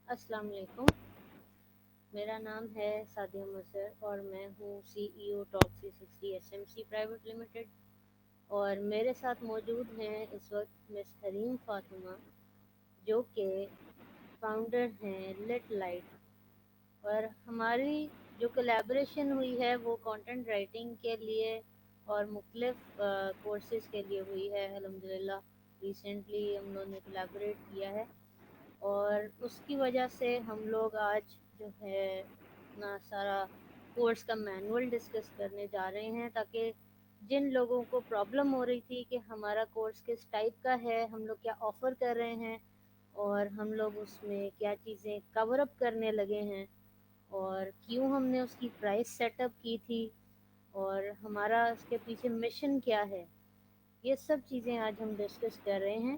السلام علیکم، میرا نام ہے سعدیہ مظہر اور میں ہوں CEO top 360 SMC private limited, اور میرے ساتھ موجود ہیں اس وقت مس حریم فاطمہ جو کہ فاؤنڈر ہیں لٹ لائٹ، اور ہماری جو کولیبریشن ہوئی ہے وہ کانٹینٹ رائٹنگ کے لیے اور مختلف کورسز کے لیے ہوئی ہے۔ الحمدللہ ریسنٹلی ہم لوگوں نے کولیبریٹ کیا ہے، اور اس کی وجہ سے ہم لوگ آج جو ہے اپنا سارا کورس کا مینول ڈسکس کرنے جا رہے ہیں، تاکہ جن لوگوں کو پرابلم ہو رہی تھی کہ ہمارا کورس کس ٹائپ کا ہے، ہم لوگ کیا آفر کر رہے ہیں، اور ہم لوگ اس میں کیا چیزیں کور اپ کرنے لگے ہیں، اور کیوں ہم نے اس کی پرائس سیٹ اپ کی تھی، اور ہمارا اس کے پیچھے مشن کیا ہے، یہ سب چیزیں آج ہم ڈسکس کر رہے ہیں۔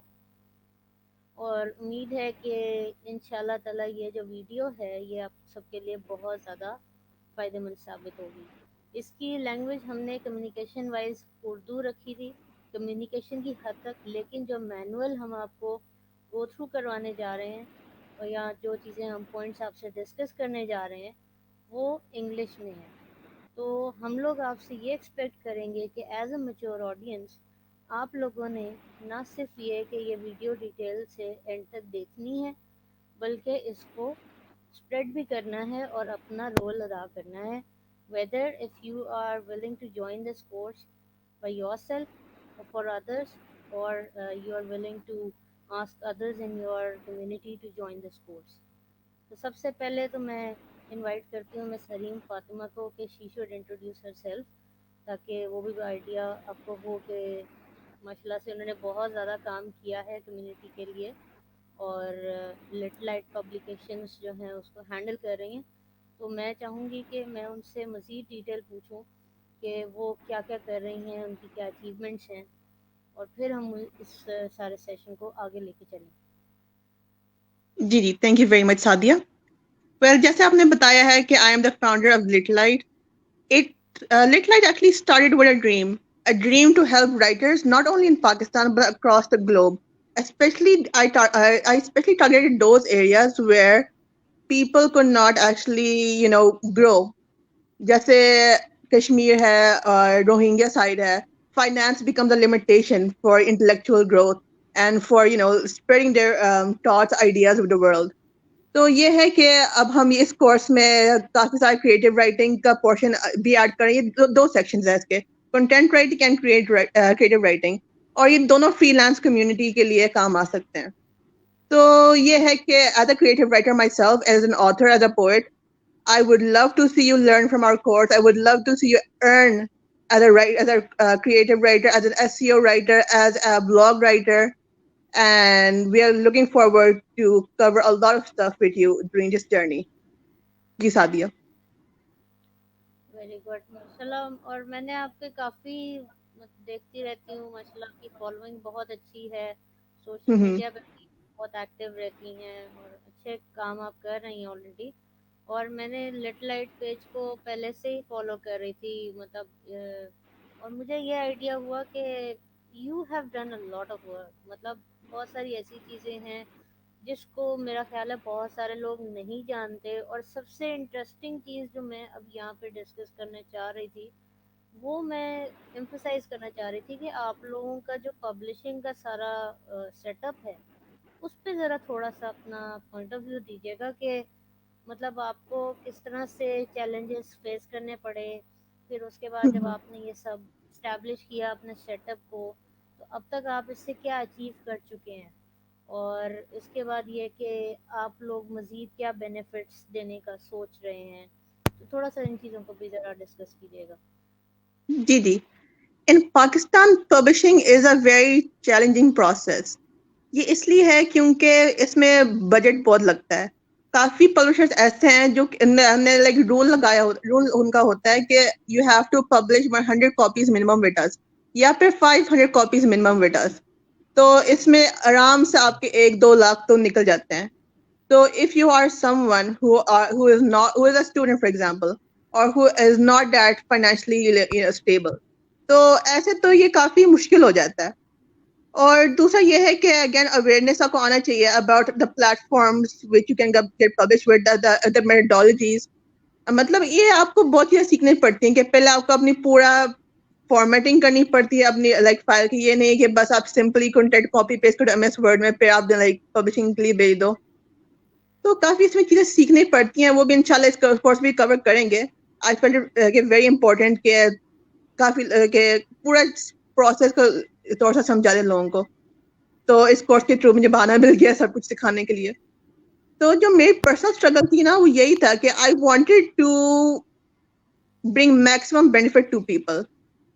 اور امید ہے کہ انشاءاللہ تعالیٰ یہ جو ویڈیو ہے یہ آپ سب کے لیے بہت زیادہ فائدہ مند ثابت ہوگی۔ اس کی لینگویج ہم نے کمیونیکیشن وائز اردو رکھی تھی، کمیونیکیشن کی حد تک، لیکن جو مینول ہم آپ کو گو تھرو کروانے جا رہے ہیں اور یا جو چیزیں ہم پوائنٹس آپ سے ڈسکس کرنے جا رہے ہیں وہ انگلش میں ہے۔ تو ہم لوگ آپ سے یہ ایکسپیکٹ کریں گے کہ ایز اے میچور آڈینس آپ لوگوں نے نہ صرف یہ کہ یہ ویڈیو ڈیٹیل سے اینڈ تک دیکھنی ہے، بلکہ اس کو اسپریڈ بھی کرنا ہے اور اپنا رول ادا کرنا ہے، whether if you are willing to join this course by yourself or for others, or you are willing to ask others in your community to join this course۔ تو سب سے پہلے تو میں انوائٹ کرتی ہوں مس حریم فاطمہ کو کہ she should introduce her self, تاکہ وہ بھی آئیڈیا آپ کو ہو کہ ماشاء اللہ سے انہوں نے بہت زیادہ کام کیا ہے کمیونٹی کے لیے، اور لٹ لائٹ پبلیکیشنز جو ہیں اس کو ہینڈل کر رہی ہیں۔ تو میں چاہوں گی کہ میں ان سے مزید ڈیٹیل پوچھوں کہ وہ کیا کیا کر رہی ہیں، ان کی کیا اچیومنٹس ہیں، اور پھر ہم اس سارے سیشن کو آگے لے کے چلیں۔ جی thank you very much Saadia. Well جیسے آپ نے بتایا ہے کہ I am the founder of Lit Light. Lit Light actually started with a dream to help writers not only in Pakistan but across the globe. Especially, I especially targeted those areas where people could not actually, grow. جیسے کشمیر ہے اور Rohingya side ہے، finance becomes a limitation for intellectual growth and for, spreading their thoughts, ideas with the world. تو یہ ہے کہ اب ہم اس کورس میں کافی سارے کریٹو رائٹنگ کا پورشن بھی ایڈ کریں گے۔ دو سیکشنز ہیں اس کے، content writing and creative writing, اور یہ دونوں فری لانس کمیونٹی کے لیے کام آ سکتے ہیں۔ تو یہ ہے کہ as a creative writer my self, as an author, as a poet, I would love to see you learn from our course. I would love to see you earn as a creative writer, as an SEO writer, as a blog writer, and we are looking forward to cover a lot of stuff with you during this journey. Ji Sadia. Very good, ماشاء اللہ۔ اور میں نے آپ کے کافی دیکھتی رہتی ہوں، ماشاء اللہ آپ کی فالوئنگ بہت اچھی ہے، سوشل Mm-hmm. میڈیا پہ بھی بہت ایکٹیو رہتی ہیں، اور اچھے کام آپ کر رہی ہیں آلریڈی۔ اور میں نے لٹ لائٹ پیج کو پہلے سے ہی فالو کر رہی تھی، مطلب اور مجھے یہ آئیڈیا ہوا کہ you have done a lot of work, مطلب بہت ساری ایسی چیزیں ہیں جس کو میرا خیال ہے بہت سارے لوگ نہیں جانتے۔ اور سب سے انٹرسٹنگ چیز جو میں اب یہاں پہ ڈسکس کرنا چاہ رہی تھی، وہ میں ایمفسائز کرنا چاہ رہی تھی کہ آپ لوگوں کا جو پبلشنگ کا سارا سیٹ اپ ہے اس پہ ذرا تھوڑا سا اپنا پوائنٹ آف ویو دیجیے گا، کہ مطلب آپ کو کس طرح سے چیلنجز فیس کرنے پڑے، پھر اس کے بعد جب Mm-hmm. آپ نے یہ سب اسٹیبلش کیا اپنے سیٹ اپ کو، تو اب تک آپ اس سے کیا اچیو کر چکے ہیں، اور اس کے بعد یہ کہ آپ لوگ مزید کیا بینیفٹس دینے کا سوچ رہے ہیں۔ تو تھوڑا سا ان چیزوں کو بھی ذرا ڈسکس کیجیے گا۔ Ji. In Pakistan, publishing is a very challenging process. یہ اس لیے ہے کیونکہ اس میں بجٹ بہت لگتا ہے۔ کافی پبلشرز ایسے ہیں جو ہم نے لائک رول ان کا ہوتا ہے کہ you have to publish 100 copies minimum with اس، یا پھر 500 کاپیز منیمم وتھ اس۔ تو اس میں آرام سے آپ کے 1-2 لاکھ تو نکل جاتے ہیں۔ تو if you are someone who is a student, for example, or who is not that financially stable، تو ایسے تو یہ کافی مشکل ہو جاتا ہے۔ اور دوسرا یہ ہے کہ اگین اویئرنیس آپ کو آنا چاہیے about the platforms which you can get publish with the methodologies. مطلب یہ آپ کو بہت چیزیں سیکھنی پڑتی ہیں کہ پہلے آپ کو اپنی پورا فارمیٹنگ کرنی پڑتی ہے اپنی لائک فائل کی. یہ نہیں کہ بس آپ سمپلی کنٹینٹ کاپی پیسٹ کرو MS ورڈ میں پھر آپ لائک پبلشنگ کے لیے بھیج دو. تو کافی اس میں چیزیں سیکھنی پڑتی ہیں. وہ بھی انشاءاللہ اس کورس بھی کور کریں گے. آئی فیلٹ ویری امپورٹینٹ کہ کافی کہ پورا پروسیس کو طور سے سمجھا دیں لوگوں کو. تو اس کورس کے تھرو مجھے بہانا مل گیا سب کچھ سکھانے کے لیے. تو جو میری پرسنل اسٹرگل تھی نا وہ یہی تھا کہ I wanted to bring maximum benefit to people.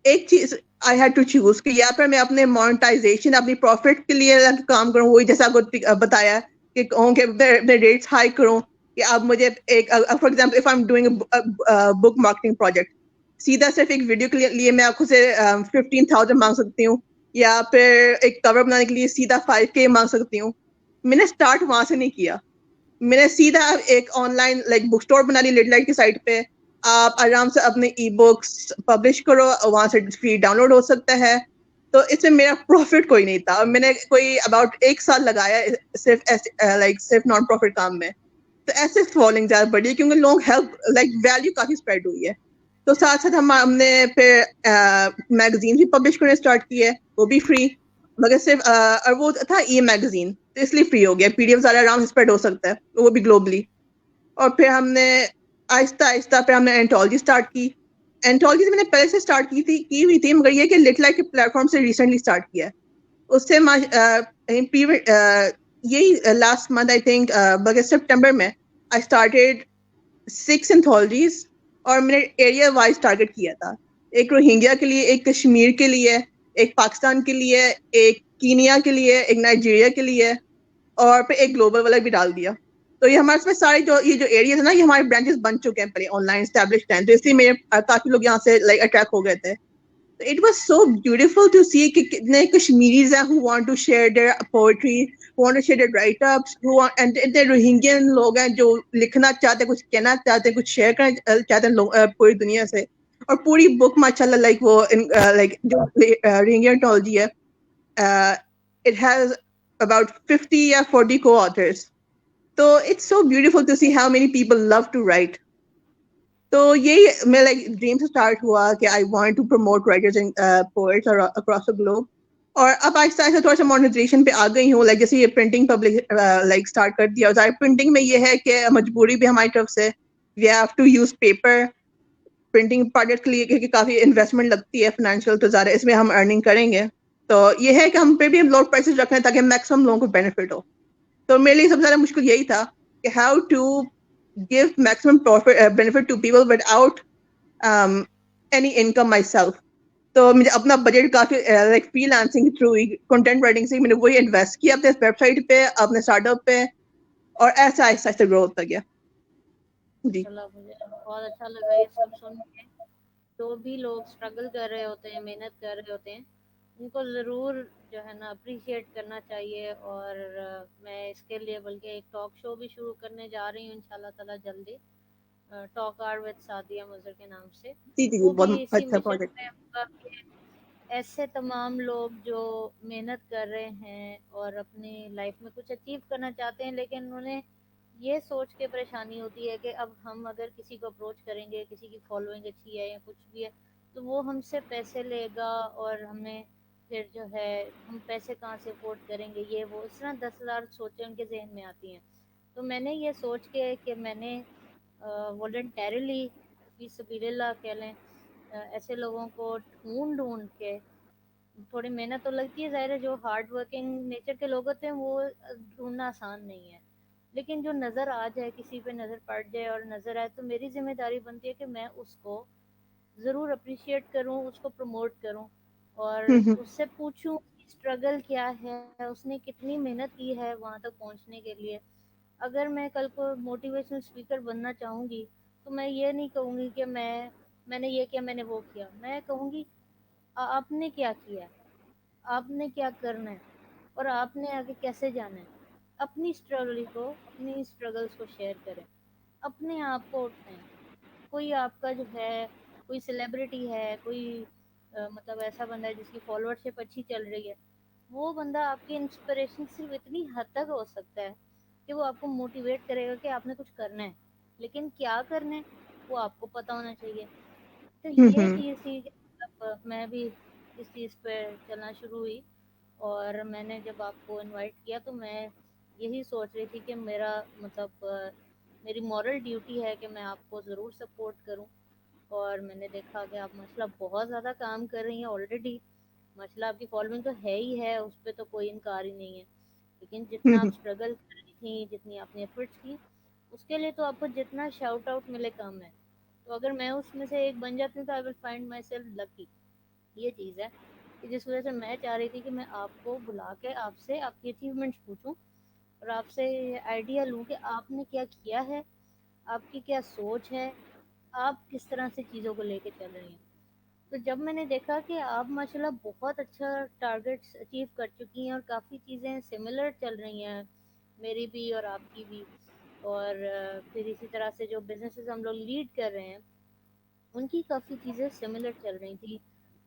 ایک چیز آئی ہیڈ ٹو چوز کہ یا پھر میں اپنے مونیٹائزیشن اپنی پروفٹ کے لیے کام کروں. وہی جیسا آپ کو بتایا کہ کہوں کہ اپنے ریٹس ہائی کروں کہ آپ مجھے ایک for example if I am doing book marketing project, سیدھا صرف ایک ویڈیو کے لیے میں آپ کو سے 15,000 مانگ سکتی ہوں, یا پھر ایک کور بنانے کے لیے سیدھا 5K مانگ سکتی ہوں. میں نے اسٹارٹ وہاں سے نہیں کیا. میں نے سیدھا ایک on line like book store بنا لی لٹ لائٹ کی سائٹ پہ. آپ آرام سے اپنے ای بکس پبلش کرو, وہاں سے فری ڈاؤن لوڈ ہو سکتا ہے. تو اس میں میرا پروفٹ کوئی نہیں تھا. میں نے کوئی اباؤٹ 1 سال لگایا صرف لائک صرف نان پروفٹ کام میں. تو ایسے فالوئنگ زیادہ بڑھی ہے کیونکہ لوگ ہیلپ لائک ویلیو کافی اسپریڈ ہوئی ہے. تو ساتھ ساتھ ہم نے پھر میگزین بھی پبلش کرنے اسٹارٹ کی ہے, وہ بھی فری. مگر صرف اور وہ تھا ای میگزین, تو اس لیے فری ہو گیا. PDF زیادہ آرام سے اسپریڈ ہو سکتا ہے, وہ بھی گلوبلی. اور پھر ہم نے آہستہ آہستہ پھر ہم نے اینٹالوجی اسٹارٹ کی. اینٹالوجی میں نے پہلے سے اسٹارٹ کی ہوئی تھی, مگر یہ کہ لٹ لائٹ کے پلیٹ فارم سے ریسنٹلی اسٹارٹ کیا ہے. اس سے یہی last month I think bigger September میں آئی اسٹارٹیڈ 6 اینتھولوجیز. اور میں نے ایریا وائز ٹارگیٹ کیا تھا. ایک روہنگیا کے لیے, ایک کشمیر کے لیے, ایک پاکستان کے لیے, ایک کینیا کے لیے, ایک نائجیریا کے لیے, اور پھر ایک گلوبل والا بھی ڈال دیا. تو یہ ہمارے میں سارے جو ایریاز ہیں نا, یہ ہمارے برانچز بن چکے ہیں پہلے آن لائن اسٹیبلشڈ ہیں. تو اس لیے میرے کافی لوگ یہاں سے لائک اٹریکٹ ہو گئے تھے. It was so beautiful to see کہ کتنے کشمیریز ہیں who want to share their poetry, who want to share their write-ups, and the Rohingyan لوگ ہیں جو لکھنا چاہتے ہیں, کچھ کہنا چاہتے ہیں, کچھ شیئر کرنا چاہتے ہیں پوری دنیا سے. اور پوری بک ماشاءاللہ لائک وہ لائک جو روہنگیا انٹالوجی ہے, it has about 50 یا 40 co-authors. تو it's so beautiful to see how many people love to write. تو یہی میرا لائک ڈریم سے اسٹارٹ ہوا کہ I want to promote writers and poets across the globe. اور اب آہستہ آہستہ تھوڑا سا مانیٹائزیشن پہ آ گئی ہوں. لائک جیسے یہ پرنٹنگ پبلک لائک اسٹارٹ کر دیا. اور پرنٹنگ میں یہ ہے کہ مجبوری بھی ہماری طرف سے, we have to use paper. Printing project کے لیے کیونکہ کافی انویسٹمنٹ لگتی ہے فائنینشیل, تو زیادہ اس میں ہم ارننگ کریں گے. تو یہ ہے کہ ہم پہ بھی ہم لوگ پرائسز رکھ رہے ہیں تاکہ میکسیمم لوگوں کو بینیفٹ ہو. تو میرے لیے سب سے زیادہ مشکل یہی تھا کہ how to give maximum profit benefit to people without any income myself. تو مجھے اپنا بجٹ کافی لائک فری لانسنگ کے تھرو کنٹینٹ رائٹنگ سے میں نے وہی انویسٹ کیا اپنے ویب سائٹ پہ, اپنے اسٹارٹ اپ پہ, اور ایسا آہستہ آہستہ گرو ہوتا گیا. جی ماشاء اللہ, مجھے بہت اچھا لگا یہ سب سن کے. جو بھی لوگ اسٹرگل کر رہے ہوتے ہیں, محنت کر رہے ہوتے ہیں, ان کو ضرور جو ہے نا اپریشیٹ کرنا چاہیے. اور میں اس کے لیے بلکہ ایک ٹاک شو بھی شروع کرنے جا رہی ہوں انشاء اللہ تعالیٰ جلدی, ٹاک آر وتھ سعدیہ مظہر کے نام سے. جی جی جی, وہ بھی بہت اسی اچھا مشن پروجیکٹ. میں ہوگا کہ ایسے تمام لوگ جو محنت کر رہے ہیں اور اپنی لائف میں کچھ اچیو کرنا چاہتے ہیں, لیکن انہیں یہ سوچ کے پریشانی ہوتی ہے کہ اب ہم اگر کسی کو اپروچ کریں گے, کسی کی فالوئنگ اچھی ہے یا کچھ بھی ہے, تو وہ ہم سے پیسے لے گا اور ہمیں پھر جو ہے ہم پیسے کہاں سے افورڈ کریں گے, یہ وہ اس طرح 10,000 سوچیں ان کے ذہن میں آتی ہیں. تو میں نے یہ سوچ کے کہ میں نے والنٹیرلی فی سبیل اللہ کہہ لیں, ایسے لوگوں کو ڈھونڈ کے, تھوڑی محنت تو لگتی ہے ظاہر ہے, جو ہارڈ ورکنگ نیچر کے لوگ ہوتے ہیں وہ ڈھونڈنا آسان نہیں ہے. لیکن جو نظر آ جائے, کسی پہ نظر پڑ جائے اور نظر آئے, تو میری ذمہ داری بنتی ہے کہ میں اس کو ضرور اپریشیٹ کروں, اس کو پروموٹ کروں, اور اس سے پوچھوں اسٹرگل کیا ہے, اس نے کتنی محنت کی ہے وہاں تک پہنچنے کے لیے. اگر میں کل کو موٹیویشنل اسپیکر بننا چاہوں گی, تو میں یہ نہیں کہوں گی کہ میں نے یہ کیا, میں نے وہ کیا. میں کہوں گی آپ نے کیا کیا, آپ نے کیا کرنا ہے, اور آپ نے آگے کیسے جانا ہے. اپنی اسٹرگل کو, اپنی اسٹرگلس کو شیئر کریں, اپنے آپ کو اٹھائیں. کوئی آپ کا جو ہے, کوئی سیلیبریٹی ہے, کوئی مطلب ایسا بندہ ہے جس کی فالوورشپ اچھی چل رہی ہے, وہ بندہ آپ کی انسپریشن صرف اتنی حد تک ہو سکتا ہے کہ وہ آپ کو موٹیویٹ کرے گا کہ آپ نے کچھ کرنا ہے، لیکن کیا کرنا ہے وہ آپ کو پتا ہونا چاہیے. تو یہ Mm-hmm. چیز تھی کہ مطلب میں بھی اس چیز پہ چلنا شروع ہوئی. اور میں نے جب آپ کو انوائٹ کیا تو میں یہی سوچ رہی تھی کہ میرا مطلب میری مورل ڈیوٹی ہے کہ میں آپ کو ضرور سپورٹ کروں. اور میں نے دیکھا کہ آپ ماشاء اللہ بہت زیادہ کام کر رہی ہیں آلریڈی. ماشاء اللہ آپ کی فالوئنگ تو ہے ہی ہے، اس پہ تو کوئی انکار ہی نہیں ہے. لیکن جتنا آپ Mm-hmm. اسٹرگل کر رہی تھیں، جتنی آپ نے ایفرٹس کی، اس کے لیے تو آپ کو جتنا شاؤٹ آؤٹ ملے کم ہے. تو اگر میں اس میں سے ایک بن جاتی ہوں تو آئی ول فائنڈ مائی سیلف لکی. یہ چیز ہے کہ جس وجہ سے میں چاہ رہی تھی کہ میں آپ کو بلا کے آپ سے آپ کی اچیومنٹس پوچھوں اور آپ سے آئیڈیا لوں کہ آپ نے کیا کیا ہے، آپ کی کیا سوچ ہے، آپ کس طرح سے چیزوں کو لے کے چل رہی ہیں. تو جب میں نے دیکھا کہ آپ ماشاء اللہ بہت اچھا ٹارگیٹس اچیو کر چکی ہیں اور کافی چیزیں سملر چل رہی ہیں میری بھی اور آپ کی بھی، اور پھر اسی طرح سے جو بزنسز ہم لوگ لیڈ کر رہے ہیں ان کی کافی چیزیں سملر چل رہی تھیں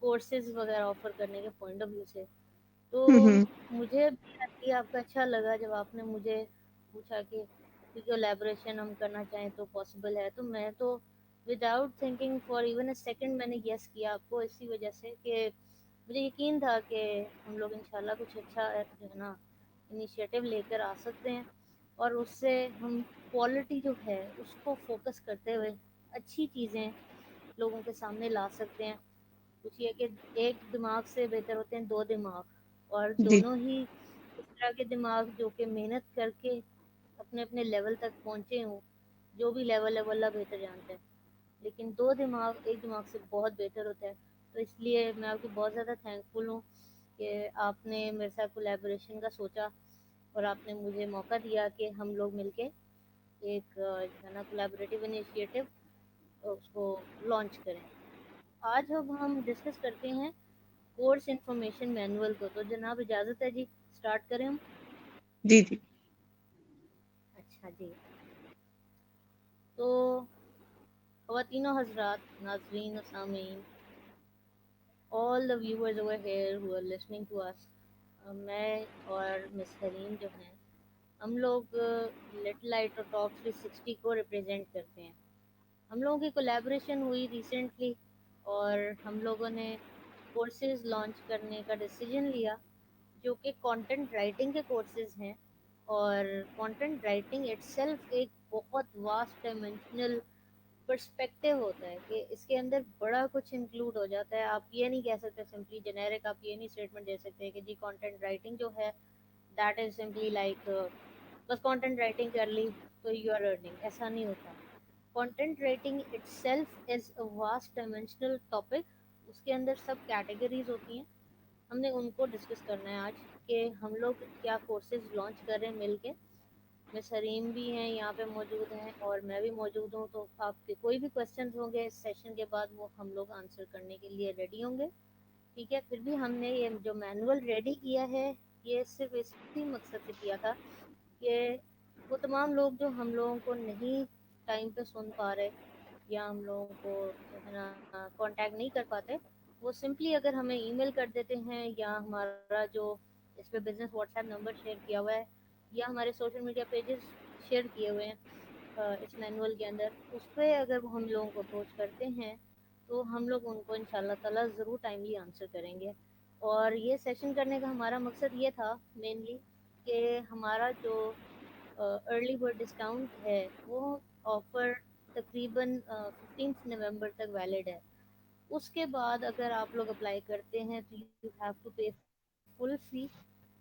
کورسز وغیرہ آفر کرنے کے پوائنٹ آف ویو سے. تو Mm-hmm. مجھے بھی آئیڈیا آپ کا اچھا لگا جب آپ نے مجھے پوچھا کہ کولیبریشن ہم کرنا چاہیں تو پاسبل ہے. تو میں تو without thinking for even a second میں نے یس کیا آپ کو، اسی وجہ سے کہ مجھے یقین تھا کہ ہم لوگ انشاءاللہ کچھ اچھا جو ہے نا انیشیٹو لے کر آ سکتے ہیں، اور اس سے ہم کوالٹی جو ہے اس کو فوکس کرتے ہوئے اچھی چیزیں لوگوں کے سامنے لا سکتے ہیں. کچھ یہ کہ ایک دماغ سے بہتر ہوتے ہیں دو دماغ، اور جی دونوں ہی اس طرح کے دماغ جو کہ محنت کر کے اپنے اپنے لیول تک پہنچے ہوں. جو بھی لیول ہے وہ اللہ بہتر جانتا ہے، لیکن دو دماغ ایک دماغ سے بہت بہتر ہوتا ہے. تو اس لیے میں آپ کی بہت زیادہ تھینک فل ہوں کہ آپ نے میرے ساتھ کولیبریشن کا سوچا اور آپ نے مجھے موقع دیا کہ ہم لوگ مل کے ایک جو ہے نا کولیبریٹیو انیشیٹو اس کو لانچ کریں. آج اب ہم ڈسکس کرتے ہیں کورس انفارمیشن مینول کو. تو جناب اجازت ہے جی، اسٹارٹ کریں ہم. جی جی. اچھا جی. تو خواتین و حضرات، ناظرین و سامعین، all the viewers over here who are listening to us، میں اور مس حریم جو ہیں ہم لوگ لٹل لائٹ اور ٹاک 360 کو ریپرزینٹ کرتے ہیں. ہم لوگوں کی کولیبریشن ہوئی ریسنٹلی اور ہم لوگوں نے کورسز لانچ کرنے کا ڈیسیجن لیا جو کہ کانٹینٹ رائٹنگ کے کورسز ہیں. اور کانٹینٹ رائٹنگ اٹ سیلف ایک بہت واسٹ ڈائمینشنل پرسپیکٹیو ہوتا ہے کہ اس کے اندر بڑا کچھ انکلوڈ ہو جاتا ہے. آپ یہ نہیں کہہ سکتے سمپلی جنیرک، آپ یہ نہیں اسٹیٹمنٹ دے سکتے کہ جی کانٹینٹ رائٹنگ جو ہے دیٹ از سمپلی لائک بس کانٹینٹ رائٹنگ کر لی تو یو آر ارننگ. ایسا نہیں ہوتا. Content writing itself is a vast dimensional topic. اس کے اندر سب کیٹیگریز ہوتی ہیں. ہم نے ان کو ڈسکس کرنا ہے آج کہ ہم لوگ کیا کورسز لانچ کر رہے ہیں مل کے. مس حریم بھی ہیں یہاں پہ موجود ہیں اور میں بھی موجود ہوں. تو آپ کے کوئی بھی کویشچنز ہوں گے اس سیشن کے بعد وہ ہم لوگ آنسر کرنے کے لیے ریڈی ہوں گے. ٹھیک ہے. پھر بھی ہم نے یہ جو مینول ریڈی کیا ہے یہ صرف اسی مقصد سے کیا تھا کہ وہ تمام لوگ جو ہم لوگوں کو نہیں ٹائم پہ سن پا رہے یا ہم لوگوں کو جو ہے نا کانٹیکٹ نہیں کر پاتے، وہ سمپلی اگر ہمیں ای میل کر دیتے ہیں یا ہمارا جو اس پہ business what's app number share کیا ہوا ہے یا ہمارے سوشل میڈیا پیجز شیئر کیے ہوئے ہیں اس مینول کے اندر، اس پہ اگر وہ ہم لوگوں کو اپروچ کرتے ہیں تو ہم لوگ ان کو ان شاء اللہ تعالیٰ ضرور ٹائملی آنسر کریں گے. اور یہ سیشن کرنے کا ہمارا مقصد یہ تھا مینلی کہ ہمارا جو ارلی برڈ ڈسکاؤنٹ ہے وہ آفر تقریباً 15 نومبر تک ویلڈ ہے. اس کے بعد اگر آپ لوگ اپلائی کرتے ہیں تو یو ہیو ٹو پے فل فی.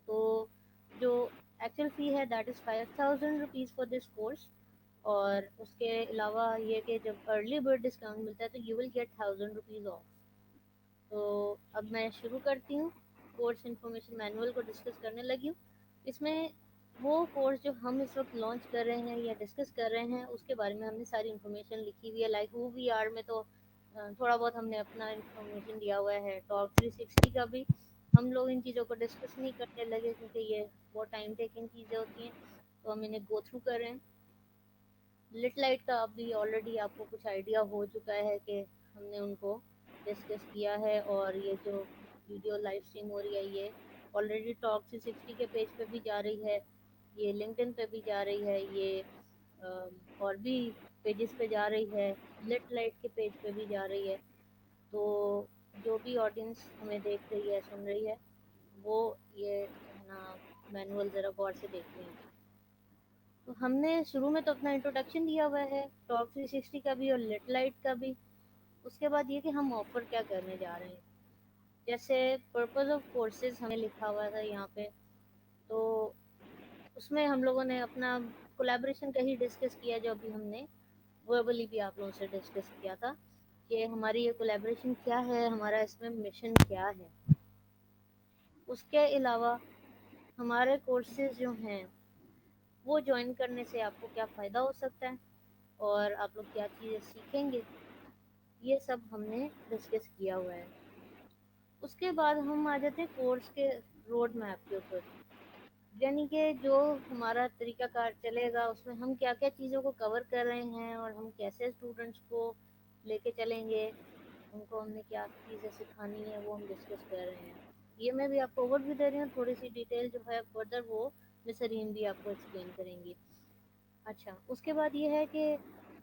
تو جو ایکچوئل فی ہے that is 5000 rupees for this course. اور اس کے علاوہ یہ کہ جب ارلی برڈ ڈسکاؤنٹ ملتا ہے تو you will get 1000 rupees off. تو اب میں شروع کرتی ہوں کورس انفارمیشن مینول کو ڈسکس کرنے لگی ہوں. اس میں وہ کورس جو ہم اس وقت لانچ کر رہے ہیں یا ڈسکس کر رہے ہیں اس کے بارے میں ہم نے ساری انفارمیشن لکھی ہوئی ہے. لائک ہو وی آر میں تو تھوڑا بہت ہم نے اپنا انفارمیشن دیا ہوا ہے. ٹاک 360 کا بھی ہم لوگ ان چیزوں کو ڈسکس نہیں کرنے لگے کیونکہ یہ بہت ٹائم ٹیکنگ چیزیں ہوتی ہیں تو ہم انہیں گو تھرو کر رہے ہیں. لٹ لائٹ کا ابھی آلریڈی آپ کو کچھ آئیڈیا ہو چکا ہے کہ ہم نے ان کو ڈسکس کیا ہے. اور یہ جو ویڈیو لائیو اسٹریم ہو رہی ہے یہ آلریڈی ٹاک 360 کے پیج پہ بھی جا رہی ہے, یہ لنکڈ ان پہ بھی جا رہی ہے, یہ اور بھی پیجز پہ جا رہی ہے, لٹ لائٹ کے پیج پہ بھی جا رہی ہے. تو جو بھی آڈینس ہمیں دیکھ رہی ہے, سن رہی ہے, وہ یہ جو ہے نا مینول ذرا غور سے دیکھ لیں. تو ہم نے شروع میں تو اپنا انٹروڈکشن دیا ہوا ہے ٹاک 360 کا بھی اور لٹ لائٹ کا بھی. اس کے بعد یہ کہ ہم آفر کیا کرنے جا رہے ہیں. جیسے پرپز آف کورسز ہمیں لکھا ہوا تھا یہاں پہ, تو اس میں ہم لوگوں نے اپنا کولیبریشن کا ہی ڈسکس کیا, جو ابھی ہم نے وربلی بھی آپ لوگوں سے ڈسکس کیا تھا کہ ہماری یہ کولیبریشن کیا ہے, ہمارا اس میں مشن کیا ہے. اس کے علاوہ ہمارے کورسز جو ہیں وہ جوائن کرنے سے آپ کو کیا فائدہ ہو سکتا ہے اور آپ لوگ کیا چیزیں سیکھیں گے, یہ سب ہم نے ڈسکس کیا ہوا ہے. اس کے بعد ہم آ جاتے ہیں کورس کے روڈ میپ کے اوپر, یعنی کہ جو ہمارا طریقہ کار چلے گا اس میں ہم کیا کیا چیزوں کو کور کر رہے ہیں اور ہم کیسے اسٹوڈنٹس کو لے کے چلیں گے, ان کو ہم نے کیا چیزیں سکھانی ہے وہ ہم ڈسکس کر رہے ہیں. یہ میں بھی آپ کو اوور بھی دے رہی ہوں, تھوڑی سی ڈیٹیل جو ہے فردر وہ مس ریم بھی آپ کو ایکسپلین کریں گی. اچھا, اس کے بعد یہ ہے کہ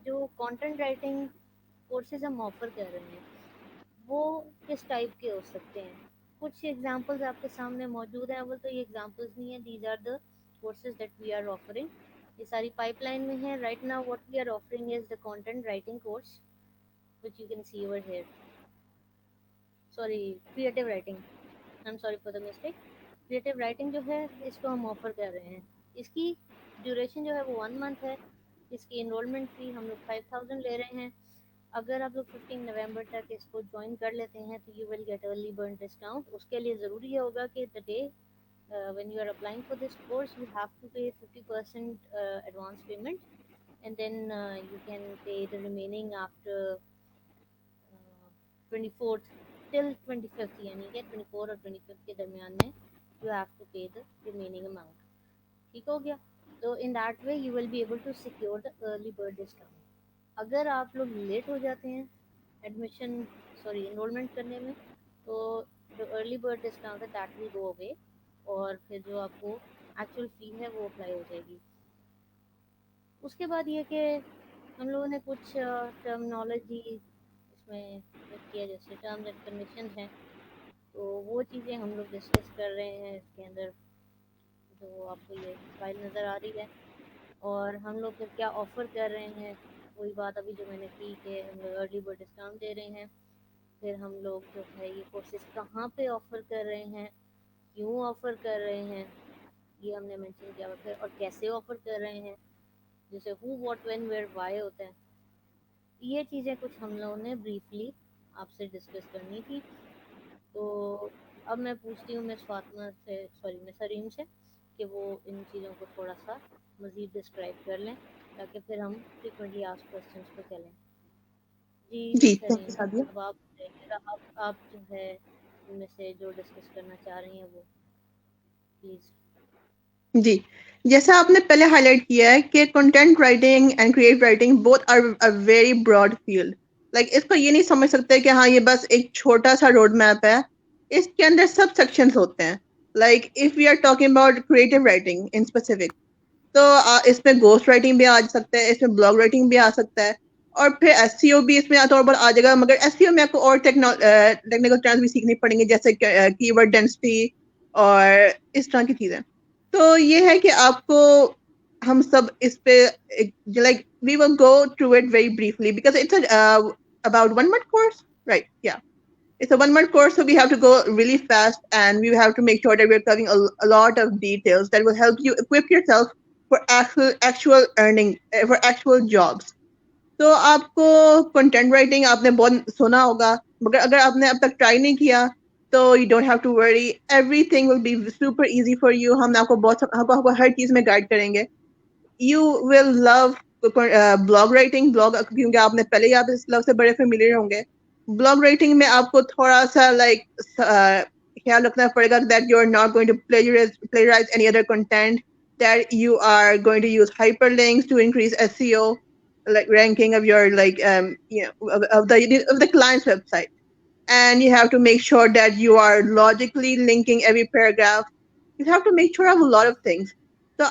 جو کانٹینٹ رائٹنگ کورسز ہم آفر کر رہے ہیں وہ کس ٹائپ کے ہو سکتے ہیں. کچھ ایگزامپلز آپ کے سامنے موجود ہیں. اول تو یہ ایگزامپلز نہیں ہیں, these are the courses that we are offering. یہ ساری پائپ لائن میں ہے. Right now what we are offering is the content writing course which you can see over here. Sorry, creative writing. I'm sorry for the mistake. Creative writing جو ہے اس کو ہم offer کر رہے ہیں. اس کی ڈیوریشن جو ہے وہ 1 منتھ ہے. اس کی انرولمنٹ فی ہم لوگ 5000 لے رہے ہیں. اگر آپ لوگ 15 نومبر تک اس کو جوائن کر لیتے ہیں تو you will get early bird discount. اس کے لیے ضروری یہ ہوگا کہ the day when you are applying for this course you have to pay 50% advance payment, and then you can pay the remaining after 24th till 25th, یعنی کہ 24 اور 25 کے درمیان میں you have to pay the remaining amount. ٹھیک ہو گیا. تو in that way you will be able to secure the early bird discount. اگر آپ لوگ لیٹ ہو جاتے ہیں ایڈمیشن انرولمنٹ کرنے میں, تو جو ارلی برڈ ڈسکاؤنٹ ہے دیٹ ول گو اوے, اور پھر جو آپ کو ایکچوئل فی ہے وہ اپلائی ہو جائے گی. اس کے بعد یہ کہ ہم لوگوں نے کچھ ٹرمنالوجی اس میں ایڈ کیا, جیسے ٹرمز اینڈ کنڈیشنز ہیں, تو وہ چیزیں ہم لوگ ڈسکس کر رہے ہیں اس کے اندر, جو آپ کو یہ فائل نظر آ رہی ہے. اور ہم لوگ پھر کیا آفر کر رہے ہیں, وہی بات ابھی جو میں نے کی کہ ہم لوگ ارلی برڈ ڈسکاؤنٹ دے رہے ہیں. پھر ہم لوگ جو ہے یہ کورسز کہاں پہ آفر کر رہے ہیں, کیوں آفر کر رہے ہیں, یہ ہم نے مینشن کیا ہوا. پھر اور کیسے آفر کر رہے ہیں, جیسے ہو واٹ وین ویئر وائی ہوتا ہے. یہ چیزیں کچھ ہم لوگوں نے بریفلی آپ سے ڈسکس کرنی تھی. تو اب میں پوچھتی ہوں مس فاطمہ سے, مس حریم سے, کہ وہ ان چیزوں کو تھوڑا سا مزید ڈسکرائب کر لیں تاکہ پھر ہم فریکوینٹلی آسک کوشچنس پہ چلیں. جی جی مس تھینک حریم, یو سادیا. اب آپ جو ہے ان میں سے جو ڈسکس کرنا چاہ رہی ہیں وہ پلیز. جی, جیسا آپ نے پہلے ہائی لائٹ کیا ہے کہ content writing and creative writing both are very broad field. Like اس کو یہ نہیں سمجھ سکتے کہ ہاں یہ بس ایک چھوٹا سا روڈ میپ ہے. اس کے اندر سب سیکشنز ہوتے ہیں. Like if we are talking about creative writing in specific, تو اس میں گوسٹ رائٹنگ بھی آ سکتا ہے, اس میں بلاگ رائٹنگ بھی آ سکتا ہے, اور پھر ایس سی او بھی اس میں طور پر آ جائے گا. مگر ایس سی او میں آپ کو اور ٹیکنیکل ٹرمز بھی سیکھنی پڑیں گے, جیسے کی ورڈ ڈینسٹی اور اس طرح کی چیزیں. تو یہ ہے کہ آپ کو ہم سب اس پہ like we will go through it very briefly because it's about 1 month course, right? Yeah, it's a 1 month course, so we have to go really fast and we have to make sure that we're covering a lot of details that will help you equip yourself for actual earning, for actual jobs. تو آپ کو content writing آپ نے بہت سنا ہوگا, مگر اگر آپ نے اب تک ٹرائی نہیں کیا تو you don't have to worry, everything will be super easy for you. ہم آپ کو آپ کو ہر چیز میں گائڈ کریں گے. You will love blog writing, کیونکہ آپ نے پہلے ہی آپ اس لفظ سے بڑے فیملیئر ہوں گے. بلاگ رائٹنگ میں آپ کو تھوڑا سا لائک خیال رکھنا پڑے گا that you are not going to plagiarize any other content, that you are going to use hyperlinks to increase SEO, like ranking of your of the client's website. and you have to make sure that you are logically linking every paragraph. You have to make sure of a lot of things. So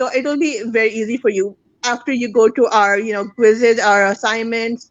So it will be very easy for you after you go to our quizzes, our assignments,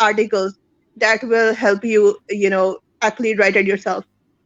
articles that will help you actually write it yourself.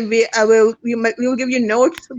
We will give you notes,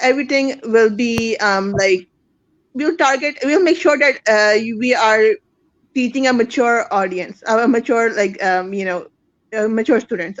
Everything will be like we'll make sure that we are teaching a mature audience, a mature mature students.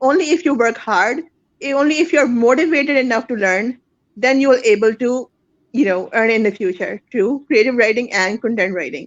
only if you work hard, only if you're motivated enough to learn, then you will able to earn in the future through creative writing and content writing.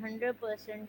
100%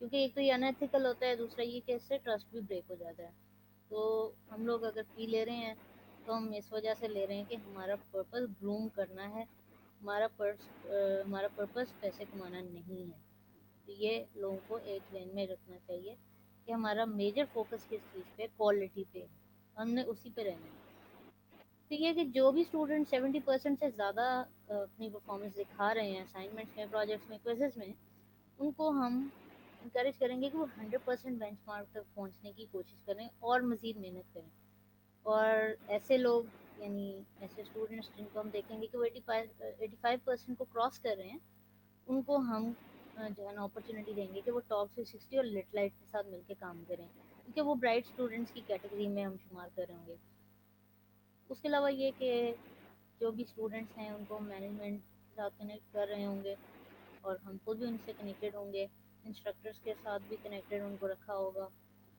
کیونکہ ایک تو یہ انیتھیکل ہوتا ہے، دوسرا یہ کہ اس سے ٹرسٹ بھی بریک ہو جاتا ہے. تو ہم لوگ اگر فی لے رہے ہیں تو ہم اس وجہ سے لے رہے ہیں کہ ہمارا پرپز گروم کرنا ہے، ہمارا پرپز پیسے کمانا نہیں ہے. تو یہ لوگوں کو ایک لین میں رکھنا چاہیے کہ ہمارا میجر فوکس کس چیز پہ، کوالٹی پہ، ہم نے اسی پہ رہنا ہے. تو یہ کہ جو بھی اسٹوڈنٹ 70% سے زیادہ اپنی پرفارمنس دکھا رہے ہیں اسائنمنٹس میں، پروجیکٹس میں، کوئزز میں، ان کو ہم انکریج کریں گے کہ وہ 100% بینچ مارک تک پہنچنے کی کوشش کریں اور مزید محنت کریں. اور ایسے لوگ، یعنی ایسے اسٹوڈنٹس جن کو ہم دیکھیں گے کہ وہ 85% کو کراس کر رہے ہیں، ان کو ہم جو ہے نا اپرچونیٹی دیں گے کہ وہ ٹاپ 360 اور لٹ لائٹ کے ساتھ مل کے کام کریں، کیونکہ وہ برائٹ اسٹوڈنٹس کی کیٹیگری میں ہم شمار کر رہے ہوں گے. اس کے علاوہ یہ کہ جو بھی اسٹوڈنٹس ہیں ان کو مینجمنٹ کے ساتھ کنیکٹ کر رہے ہوں گے، اور ہم خود بھی ان سے کنیکٹیڈ ہوں گے، انسٹرکٹرس کے ساتھ بھی کنیکٹیڈ ان کو رکھا ہوگا،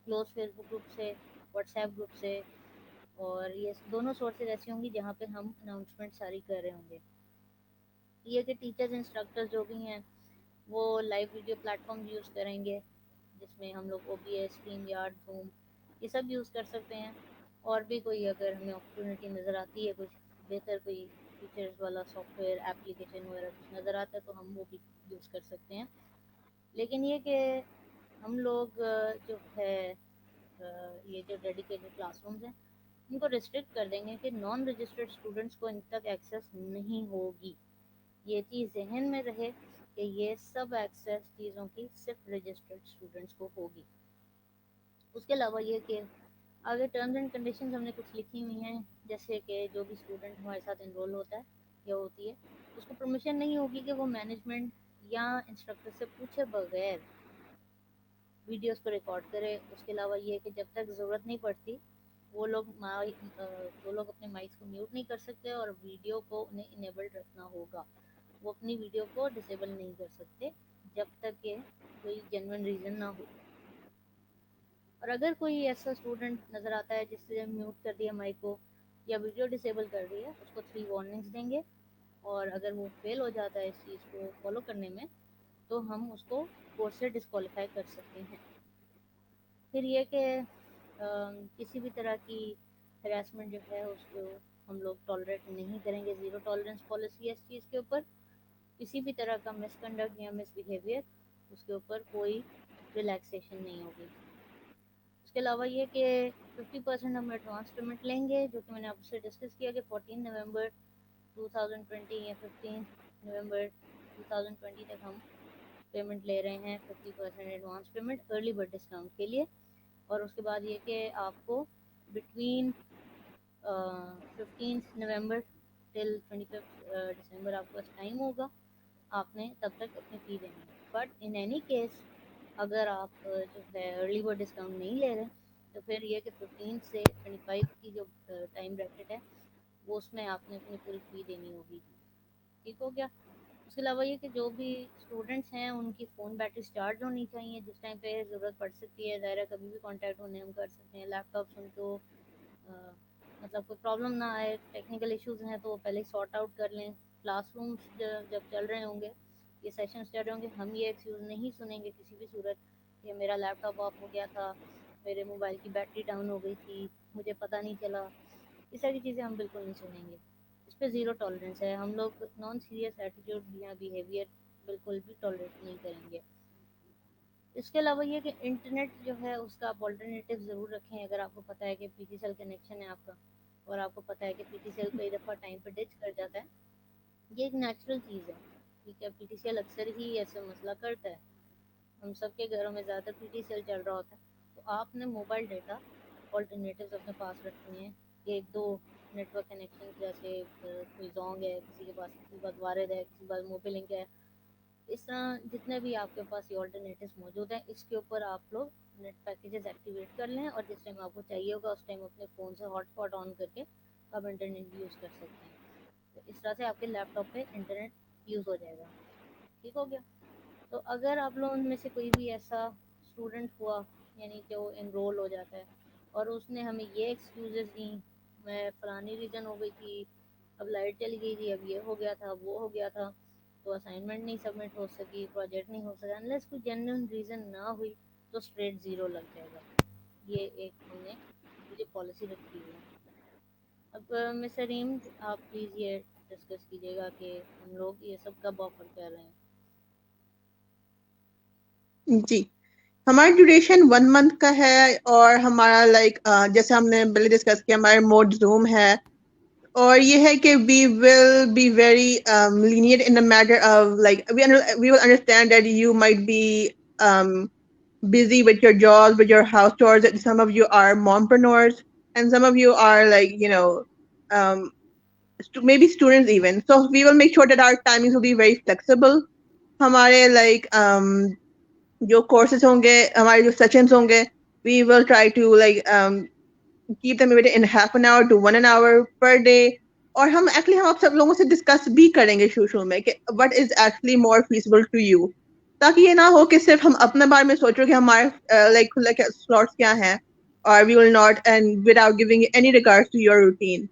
کلوز فیس بک گروپ سے، واٹس ایپ گروپ سے. اور یہ دونوں سورسز ایسی ہوں گی جہاں پہ ہم اناؤنسمنٹ ساری کر رہے ہوں گے. یہ کہ ٹیچرز انسٹرکٹر جو بھی ہیں وہ live video plate form use کریں گے، جس میں ہم لوگ O B S, stream yard, zoom, یہ سب یوز کر سکتے ہیں. اور بھی کوئی اگر ہمیں اپرچونیٹی نظر آتی ہے، کچھ بہتر کوئی فیچرز والا سافٹ ویئر اپلیکیشن وغیرہ کچھ نظر آتا ہے، تو ہم وہ بھی یوز کر سکتے ہیں. لیکن یہ کہ ہم لوگ جو ہے یہ جو ڈیڈیکیٹڈ کلاس رومز ہیں ان کو ریسٹرکٹ کر دیں گے کہ نان رجسٹرڈ اسٹوڈنٹس کو ان تک ایکسیس نہیں ہوگی. یہ چیز ذہن میں رہے کہ یہ سب ایکسیس چیزوں کی صرف رجسٹرڈ اسٹوڈنٹس کو ہوگی. اس کے علاوہ یہ کہ آگے ٹرمز اینڈ کنڈیشنز ہم نے کچھ لکھی ہوئی ہیں، جیسے کہ جو بھی اسٹوڈنٹ ہمارے ساتھ انرول ہوتا ہے یا ہوتی ہے، اس کو پرمیشن نہیں ہوگی کہ وہ مینجمنٹ یا انسٹرکٹر سے پوچھے بغیر ویڈیوز کو ریکارڈ کرے. اس کے علاوہ یہ کہ جب تک ضرورت نہیں پڑتی وہ لوگ اپنے مائکس کو میوٹ نہیں کر سکتے، اور ویڈیو کو انہیں انیبلڈ رکھنا ہوگا. وہ اپنی ویڈیو کو ڈسیبل نہیں کر سکتے جب تک کہ کوئی جینوئن ریزن نہ ہو. اور اگر کوئی ایسا اسٹوڈنٹ نظر آتا ہے جس سے میوٹ کر دیا مائک کو یا ویڈیو ڈسیبل کر دی ہے، اس کو 3 وارننگس دیں گے. اور اگر وہ فیل ہو جاتا ہے اس چیز کو فالو کرنے میں، تو ہم اس کو کورس سے ڈسکوالیفائی کر سکتے ہیں. پھر یہ کہ کسی بھی طرح کی ہراسمنٹ جو ہے اس کو ہم لوگ ٹالریٹ نہیں کریں گے. زیرو ٹالرنس پالیسی ہے اس چیز کے اوپر. کسی بھی طرح کا مس کنڈکٹ یا مس بیہیویئر، اس کے اوپر کوئی ریلیکسیشن نہیں ہوگی. اس کے علاوہ یہ کہ 50% ہم ایڈوانس پیمنٹ لیں گے، جو کہ میں نے آپ سے ڈسکس کیا کہ 14 نومبر 2020 یا 15 نومبر 2020 تک ہم پیمنٹ لے رہے ہیں، 50% advance payment early bird discount کے لیے. اور اس کے بعد یہ کہ آپ کو بٹوین 15 نومبر ٹل 25 دسمبر آپ کے پاس ٹائم ہوگا، آپ نے تب تک اپنی فی دینی ہے. بٹ ان اینی کیس اگر آپ جو ہے ارلی برڈ ڈسکاؤنٹ نہیں لے رہے، تو پھر یہ کہ 15 سے 25 کی جو ٹائم بریکٹ ہے وہ اس میں آپ نے اپنی پوری فی دینی ہوگی. ٹھیک ہو گیا؟ اس کے علاوہ یہ کہ جو بھی اسٹوڈنٹس ہیں ان کی فون بیٹری چارج ہونی چاہیے جس ٹائم پہ ضرورت پڑ سکتی ہے. ظاہر ہے کبھی بھی کانٹیکٹ ہونے ہم کر سکتے ہیں. لیپ ٹاپس ان کو مطلب کوئی پرابلم نہ آئے، ٹیکنیکل ایشوز ہیں تو وہ پہلے ہی سارٹ آؤٹ کر لیں. کلاس رومس جب چل رہے ہوں گے، یہ سیشنز چل رہے ہوں گے، ہم یہ ایکسکیوز نہیں سنیں گے کسی بھی صورت کہ میرا لیپ ٹاپ آف ہو گیا تھا، میرے موبائل کی بیٹری ڈاؤن ہو گئی تھی، مجھے پتہ نہیں چلا. اس ساری چیزیں ہم بالکل نہیں سنیں گے. اس پہ زیرو ٹالرنس ہے. ہم لوگ نان سیریس ایٹیٹیوڈ یا بیہیویئر بالکل بھی ٹالریٹ نہیں کریں گے. اس کے علاوہ یہ کہ انٹرنیٹ جو ہے اس کا آپ آلٹرنیٹیو ضرور رکھیں. اگر آپ کو پتہ ہے کہ پی ٹی سیل کنیکشن ہے آپ کا، اور آپ کو پتہ ہے کہ پی ٹی سیل کئی دفعہ ٹائم پہ ڈچ کر جاتا ہے، یہ ایک نیچرل چیز ہے. ٹھیک ہے، پی ٹی سی ایل اکثر ہی ایسا مسئلہ کرتا ہے. ہم سب کے گھروں میں زیادہ پی ٹی سیل چل رہا ہوتا ہے. تو آپ نے موبائل ڈیٹا آلٹرنیٹیوز اپنے پاس رکھنے ہیں. ایک دو نیٹ ورک کنیکشن جیسے کوئی زونگ ہے کسی کے پاس، کسی کے پاس وارد ہے، کسی کے پاس موبی لنک ہے. اس طرح جتنے بھی آپ کے پاس یہ آلٹرنیٹیوز موجود ہیں، اس کے اوپر آپ لوگ نیٹ پیکیجز ایکٹیویٹ کر لیں، اور جس ٹائم آپ کو چاہیے ہوگا اس ٹائم اپنے فون سے ہاٹ اسپاٹ آن کر کے آپ انٹرنیٹ بھی یوز کر سکتے ہیں. تو اس طرح سے آپ کے لیپ ٹاپ پہ انٹرنیٹ یوز ہو جائے گا. ٹھیک ہو گیا؟ تو اگر آپ لوگوں میں سے کوئی بھی ایسا اسٹوڈنٹ ہوا، یعنی کہ وہ انرول ہو جاتا ہے اور اس نے ہمیں یہ ایکسکیوزز دیں، میں فلانی ریزن ہو گئی تھی، اب لائٹ چلی گئی تھی، اب یہ ہو گیا تھا، اب وہ ہو گیا تھا، تو اسائنمنٹ نہیں سبمٹ ہو سکی، پروجیکٹ نہیں ہو سکا، انلیس کوئی جینوئن ریزن نہ ہوئی تو اسٹریٹ زیرو لگ جائے گا. یہ ایک ہم نے مجھے پالیسی رکھی ہوئی ہے. اب مس ریم آپ پلیز یہ ڈسکس کیجیے گا کہ ہم لوگ یہ سب کب آفر کر رہے ہیں. جی، ہمارا ڈیوریشن 1 month کا ہے، اور ہمارا جیسے ہم نے پہلے ڈسکس کیا، ہمارا موڈ زوم ہے، اور یہ ہے کہ we will be very lenient in the matter of we will understand that you might be um, busy with your jobs, with your house chores, and some of you are mompreneurs, and some of you are um, maybe students even. So we will make sure that our timings will be very flexible. ہمارے جو courses ہوں گے، ہمارے جو sessions ہوں گے، we will try to keep them within half an hour to 1 hour per day. اور ہم آپ سب لوگوں سے ڈسکس بھی کریں گے شروع میں کہ what is actually more feasible to you، تاکہ یہ نہ ہو کہ صرف ہم اپنے بارے میں سوچ رہے کہ ہمارے کھلے سلاٹس کیا ہیں، اور we will not and without giving any regards to your routine.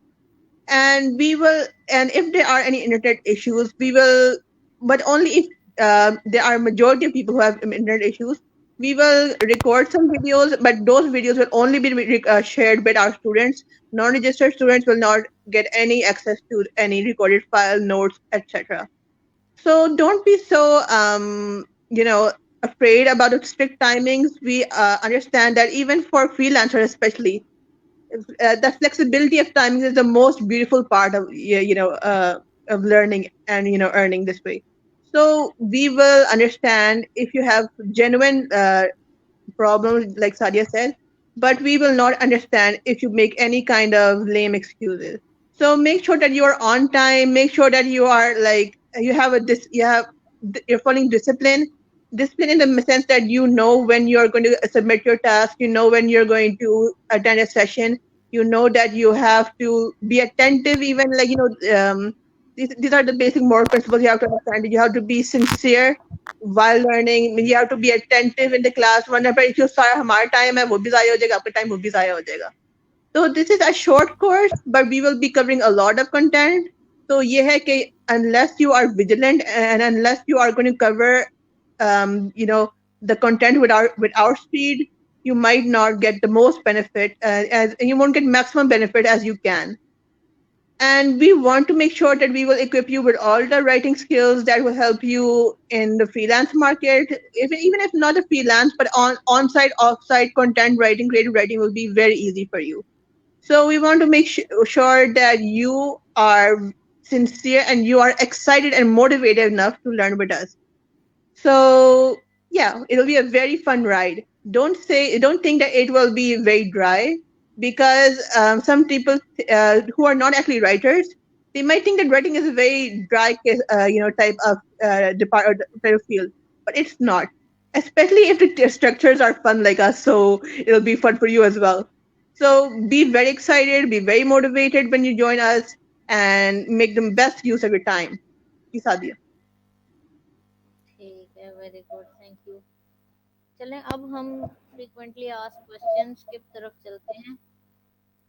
And if there are any internet issues, we will, but only if there are majority of people who have internet issues, we will record some videos, but those videos will only be shared with our students. Non-registered students will not get any access to any recorded file, notes, etc. So don't be so afraid about the strict timings. We understand that even for freelancers especially, the flexibility of timing is the most beautiful part of of learning and earning this way. So we will understand if you have genuine problems, like Sadia said, but we will not understand if you make any kind of lame excuses. So make sure that you are on time. Make sure that you are you're following discipline. Discipline in the sense that you know when you're going to submit your task. You know when you're going to attend a session. You know that you have to be attentive. Even these are the basic moral principles you have to understand. You have to be sincere while learning. You have to be attentive in the class. Whenever if you saw ہمارا time ہے وہ بھی ضائع ہو جائے گا، آپ کا time وہ بھی ضائع ہو جائے گا. So this is a short course, but we will be covering a lot of content. So یہ ہے کہ unless you are vigilant and unless you are going to cover the content with our speed, you might not get the most benefit, as you won't get maximum benefit as you can. And we want to make sure that we will equip you with all the writing skills that will help you in the freelance market. Even if not a freelance, but on-site, off-site content writing, creative writing will be very easy for you. So we want to make sure that you are sincere and you are excited and motivated enough to learn with us. So yeah, it'll be a very fun ride. Don't think that it will be very dry, because some people who are not actually writers, they might think that writing is a very dry type of type of field, but it's not. Especially if the structures are fun like us, so it'll be fun for you as well. So be very excited, be very motivated when you join us, and make the best use of your time. Sadia. ٹھیک ہے، very good, thank you. چلیں اب ہم frequently ask questions کی طرف چلتے ہیں.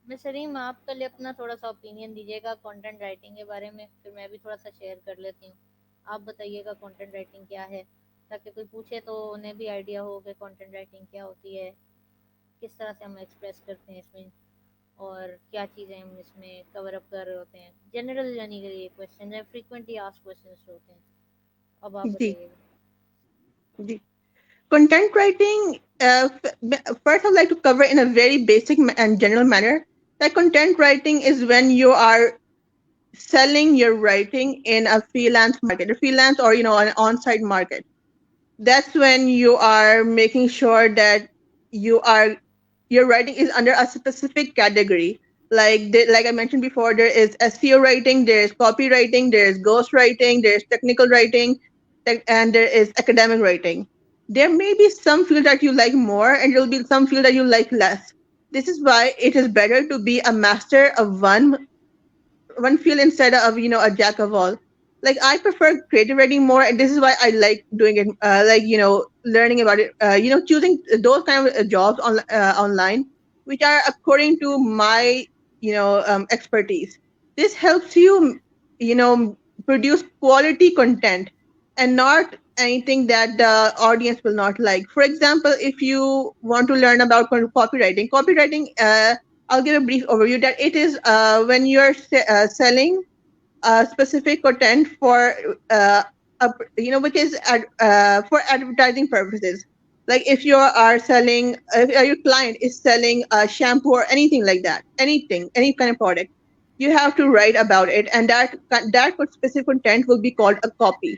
میں سلیم آپ پہلے اپنا تھوڑا سا اوپینین دیجیے گا کنٹینٹ رائٹنگ کے بارے میں، پھر میں بھی تھوڑا سا شیئر کر لیتی ہوں. آپ بتائیے گا کنٹینٹ رائٹنگ کیا ہے، تاکہ کوئی پوچھے تو انہیں بھی آئیڈیا ہو کہ کنٹینٹ رائٹنگ کیا ہوتی ہے، کس طرح سے ہم ایکسپریس کرتے ہیں اس میں، اور کیا چیزیں ہم اس میں کور اپ کر رہے ہوتے ہیں. جنرل یعنی کہ یہ کویشچن ہے، فریکوینٹلی آسک کویشچنس جو ہوتے ہیں. اب آپ جی بتائیے گا. جی. Content writing, first I'd like to cover in a very basic and general manner that content writing is when you are selling your writing in a freelance market, a freelance or an on-site market. That's when you are making sure that your writing is under a specific category. Like I mentioned before, there is SEO writing, there is copywriting, there is ghost writing, there is technical writing, and there is academic writing. There may be some field that you like more, and there will be some field that you like less. This is why it is better to be a master of one field instead of a jack of all. Like I prefer creative writing more, and this is why I like doing it. Learning about it. Choosing those kind of jobs online, which are according to my expertise. This helps you, produce quality content and not anything that the audience will not like. For example, if you want to learn about copywriting, I'll give a brief overview that it is when you're selling specific content for which is for advertising purposes. Like if you are selling, if your client is selling a shampoo or anything like that, anything, any kind of product, you have to write about it, and that specific content will be called a copy.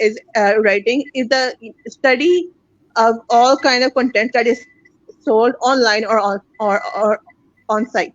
is writing is the study of all kind of content that is sold online or on site.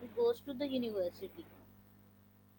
who goes to the university,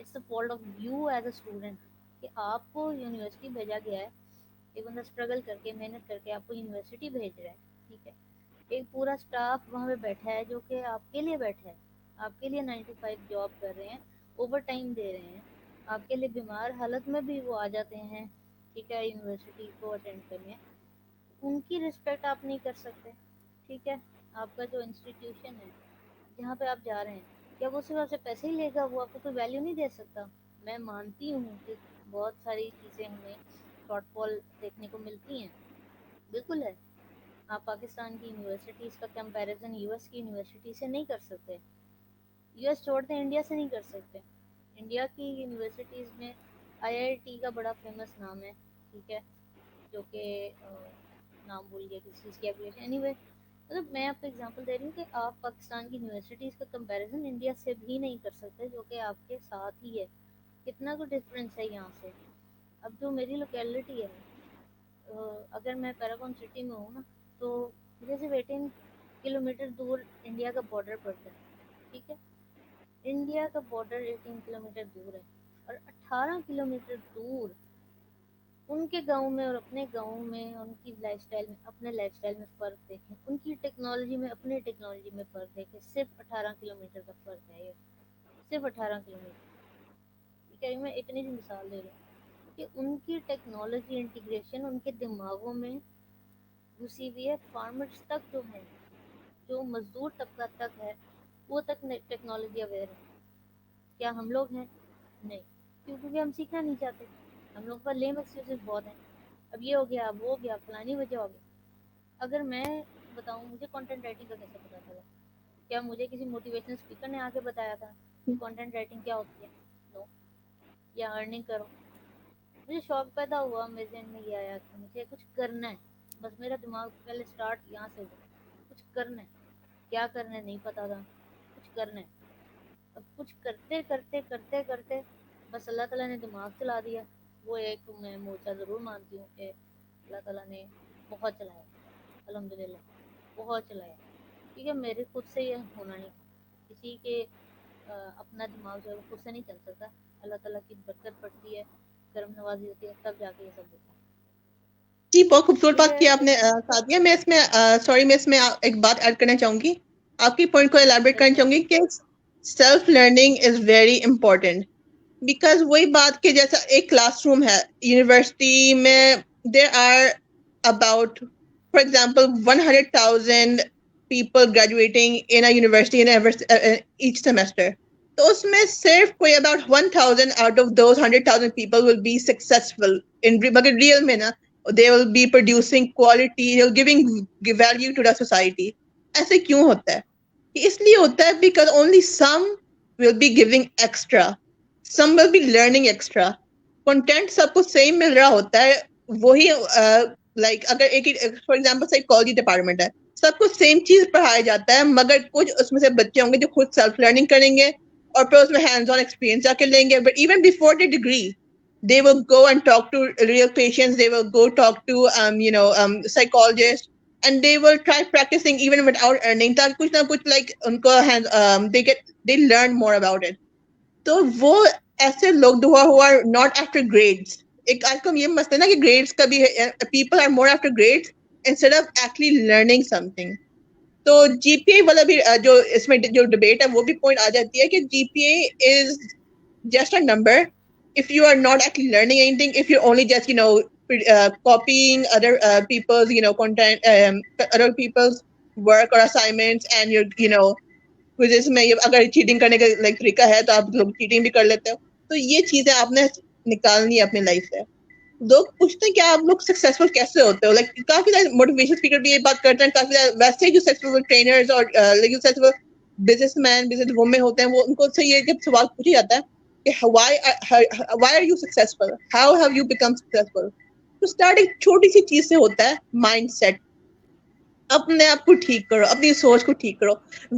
it's the fault of you as a student کہ آپ کو university بھیجا گیا ہے. ایک بندہ struggle کر کے محنت کر کے آپ کو یونیورسٹی بھیج رہا ہے. ٹھیک ہے, ایک پورا اسٹاف وہاں پہ بیٹھا ہے جو کہ آپ کے لیے بیٹھا ہے, آپ کے لیے 9 to 5 جاب کر رہے ہیں, اوور ٹائم دے رہے ہیں, آپ کے لیے بیمار حالت میں بھی وہ آ جاتے ہیں. ٹھیک ہے, یونیورسٹی کو اٹینڈ کرنے, ان کی رسپیکٹ آپ نہیں کر سکتے. ٹھیک ہے, آپ کا جو انسٹیٹیوشن ہے جہاں پہ آپ جا رہے ہیں, کیا وہ صرف آپ سے پیسے ہی لے گا, وہ آپ کو کوئی ویلیو نہیں دے سکتا؟ میں مانتی ہوں کہ بہت ساری چیزیں ہمیں شارٹ فال دیکھنے کو ملتی ہیں, بالکل ہے. آپ پاکستان کی یونیورسٹیز کا کمپیریزن یو ایس کی یونیورسٹی سے نہیں کر سکتے. یو ایس چھوڑتے ہیں, انڈیا سے نہیں کر سکتے. انڈیا کی یونیورسٹیز میں آئی آئی ٹی کا بڑا فیمس نام ہے. ٹھیک ہے, جو کہ نام بھول گیا کس چیز کی ایپلیکیشن, اینی وے. مطلب میں آپ کو اگزامپل دے رہی ہوں کہ آپ پاکستان کی یونیورسٹیز کا کمپیریزن انڈیا سے بھی نہیں کر سکتے, جو کہ آپ کے ساتھ ہی ہے. کتنا کو ڈفرینس ہے یہاں سے. اب جو میری لوکیلٹی ہے, اگر میں پیراگون سٹی میں ہوں نا, تو مجھے صرف 18 کلومیٹر دور انڈیا کا بارڈر پڑتا ہے. ٹھیک ہے, انڈیا کا بارڈر 18 کلومیٹر دور ہے, اور 18 کلومیٹر دور ان کے گاؤں میں اور اپنے گاؤں میں ان کی لائف اسٹائل میں, اپنے لائف اسٹائل میں فرق دیکھیں, ان کی ٹیکنالوجی میں اپنی ٹیکنالوجی میں فرق دیکھیں. صرف 18 کلومیٹر کا فرق ہے یہ, صرف 18 کلومیٹر. ٹھیک ہے, میں اتنی سی مثال دے رہی ہوں کہ ان کی ٹیکنالوجی انٹیگریشن ان کے دماغوں میں گھسی ہوئی ہے. فارمرز تک جو ہیں, جو مزدور طبقہ تک ہے, وہ تک ٹیکنالوجی اویئر ہے. کیا ہم لوگ ہیں؟ نہیں, کیونکہ ہم سیکھنا نہیں چاہتے. ہم لوگ پر لیم ایکسکیوزز بہت ہیں. اب یہ ہو گیا, اب وہ ہو گیا, فلانی وجہ ہو گئی. اگر میں بتاؤں, مجھے کنٹینٹ رائٹنگ کا کیسے پتا چلا؟ کیا مجھے کسی موٹیویشنل اسپیکر نے آ کے بتایا تھا کہ کنٹینٹ رائٹنگ کیا ہوتی ہے؟ نو. یا ارننگ کرو. مجھے شوق پیدا ہوا, میرے ذہن میں یہ آیا کہ مجھے کچھ کرنا ہے. بس میرا دماغ پہلے اسٹارٹ یہاں سے ہوا, کچھ کرنا ہے. کیا کرنا ہے نہیں پتا تھا, کچھ کرنا ہے. اب کچھ کرتے کرتے کرتے کرتے بس اللہ تعالیٰ نے دماغ چلا دیا. وہ ایک میں موچا ضرور مانتی ہوں کہ اللہ تعالیٰ نے بہت چلایا, الحمد للہ بہت چلایا. کیونکہ میرے خود سے یہ ہونا نہیں تھا. کسی کے اپنا دماغ جو ہے وہ خود سے نہیں چل سکتا. اللہ تعالیٰ کی برکت پڑتی ہے, کرم نوازی ہوتی ہے, تب جا کے یہ سب ہوتا ہے. جی بہت خوبصورت ٹھیک بات ہے, کی آپ نے سعدیہ. میں اس میں سوری میں اس میں ایک بات ایڈ کرنا چاہوں گی, آپ کی پوائنٹ کو الیبوریٹ کرنا چاہوں گی کہ self learning is very important. Because وہی بات کہ جیسا ایک کلاس روم ہے یونیورسٹی میں, there are about for example 100,000 people graduating in a university in each semester. تو اس میں صرف کوئی about 1,000 out of those 100,000 people will be successful in مگر real میں نا they will be producing quality, they will giving value to the society. ایسے کیوں ہوتا ہے؟ اس لیے ہوتا ہے because only some will be giving extra, some will be learning extra. content سب کو سیم مل رہا ہوتا ہے, وہی لائک اگر ایک فار ایگزامپل سائیکالوجی ڈپارٹمنٹ ہے, سب کو سیم چیز پڑھایا جاتا ہے, مگر کچھ اس میں سے بچے ہوں گے جو خود سیلف لرننگ کریں گے اور پھر اس میں ہینڈز آن ایکسپیرینس جا کے لیں گے. But even before the degree they will go and talk to real patients, they will go talk to psychologists, and they will try practicing even without earning, تاکہ کچھ نہ کچھ like ان کو they learn more about it. تو وہ ایسے لوگ who are not after grades, ایک آج کل یہ مسئلہ ہے نا کہ گریڈس کا بھی people are more after grades instead of actually learning something. تو جی پی اے والا بھی جو اس میں جو ڈبیٹ ہے وہ بھی پوائنٹ آ جاتی ہے کہ G P A is just a number. if you are not actually learning anything, if you're only just copying other people's content, other people's work or assignments, and you're quizzes میں اگر cheating کرنے کا like طریقہ ہے تو آپ لوگ cheating بھی کر لیتے ہو. تو یہ چیزیں آپ نے نکالنی ہے اپنی لائف سے. لوگ پوچھتے ہیں کہ آپ لوگ سکسیسفل کیسے ہوتے ہو, لائک کافی سارے موٹیویشن اسپیکر بھی یہ بات کرتے ہیں, کافی سارے ویسے جو سکسیسفل ٹرینرز اور successful business man business woman ہوتے ہیں, وہ ان کو سے یہ جب سوال پوچھا جاتا ہے کہ why are you successful, how have you become successful, تو اسٹارٹ ایک چھوٹی سی چیز سے ہوتا ہے, مائنڈ سیٹ. اپنے آپ کو ٹھیک کرو, اپنی سوچ کو ٹھیک کرو,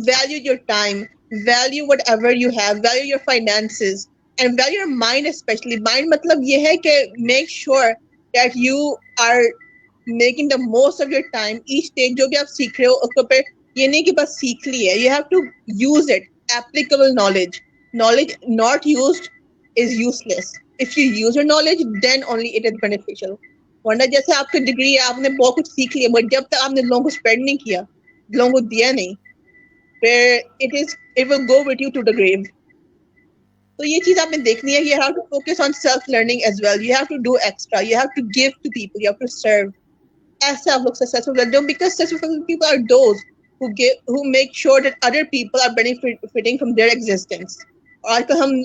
value your time, value whatever you have, value your finances, and value your mind. Especially mind مطلب یہ ہے کہ make sure that you are making the most of your time. Each stage جو بھی آپ سیکھ رہے ہو اس کو پہ یہ نہیں کہ بس سیکھ لی ہے, you have to use it. Applicable knowledge, knowledge not used is useless. If you use your knowledge, then only it is beneficial. ورنہ جیسے آپ کی ڈگری ہے آپ نے بہت کچھ سیکھ لیا بٹ جب تک آپ نے لوگوں کو اسپریڈ نہیں کیا لوگوں کو دیا نہیں پھر it will go with you to the grave. تو یہ چیز آپ نے دیکھنی ہے. You have to focus on self learning as well. You have to do extra. You have to give to people. You have to serve. ایسے آپ لوگ successful رہتے ہو because successful people are those who make sure that other people are benefiting from their existence. آج کل ہم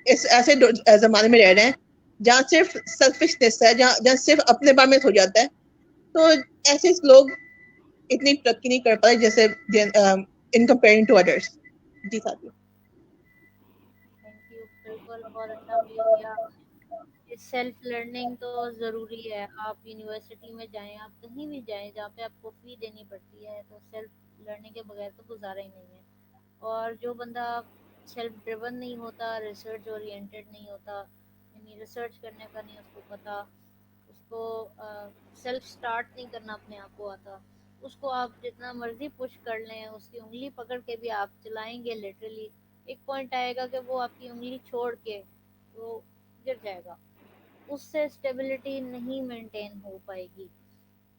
اس ایسے زمانے میں رہ رہے ہیں جہاں صرف سیلفشنس ہے جہاں صرف اپنے بارے میں ہو جاتا ہے. تو ایسے لوگ اتنی ترقی نہیں کر پاتے جیسے ان کمپیئرنگ ٹو ادرس. جی ساتھی. Thank you. بالکل بہت اچھا ویو دیا آپ نے. سیلف لرننگ تو ضروری ہے. آپ یونیورسٹی میں جائیں آپ کہیں بھی جائیں جہاں پہ آپ کو فی دینی پڑتی ہے تو سیلف لرننگ کے بغیر تو گزارا ہی نہیں ہے. اور جو بندہ سیلف ڈریون نہیں ہوتا ریسرچ اورینٹیڈ نہیں ہوتا یعنی ریسرچ کرنے کا نہیں اس کو پتا اس کو سیلف سٹارٹ نہیں کرنا اپنے آپ کو آتا اس کو آپ جتنا مرضی پش کر لیں اس کی انگلی پکڑ کے بھی آپ چلائیں گے لٹرلی ایک پوائنٹ آئے گا کہ وہ آپ کی انگلی چھوڑ کے وہ گر جائے گا. اس سے اسٹیبلٹی نہیں مینٹین ہو پائے گی.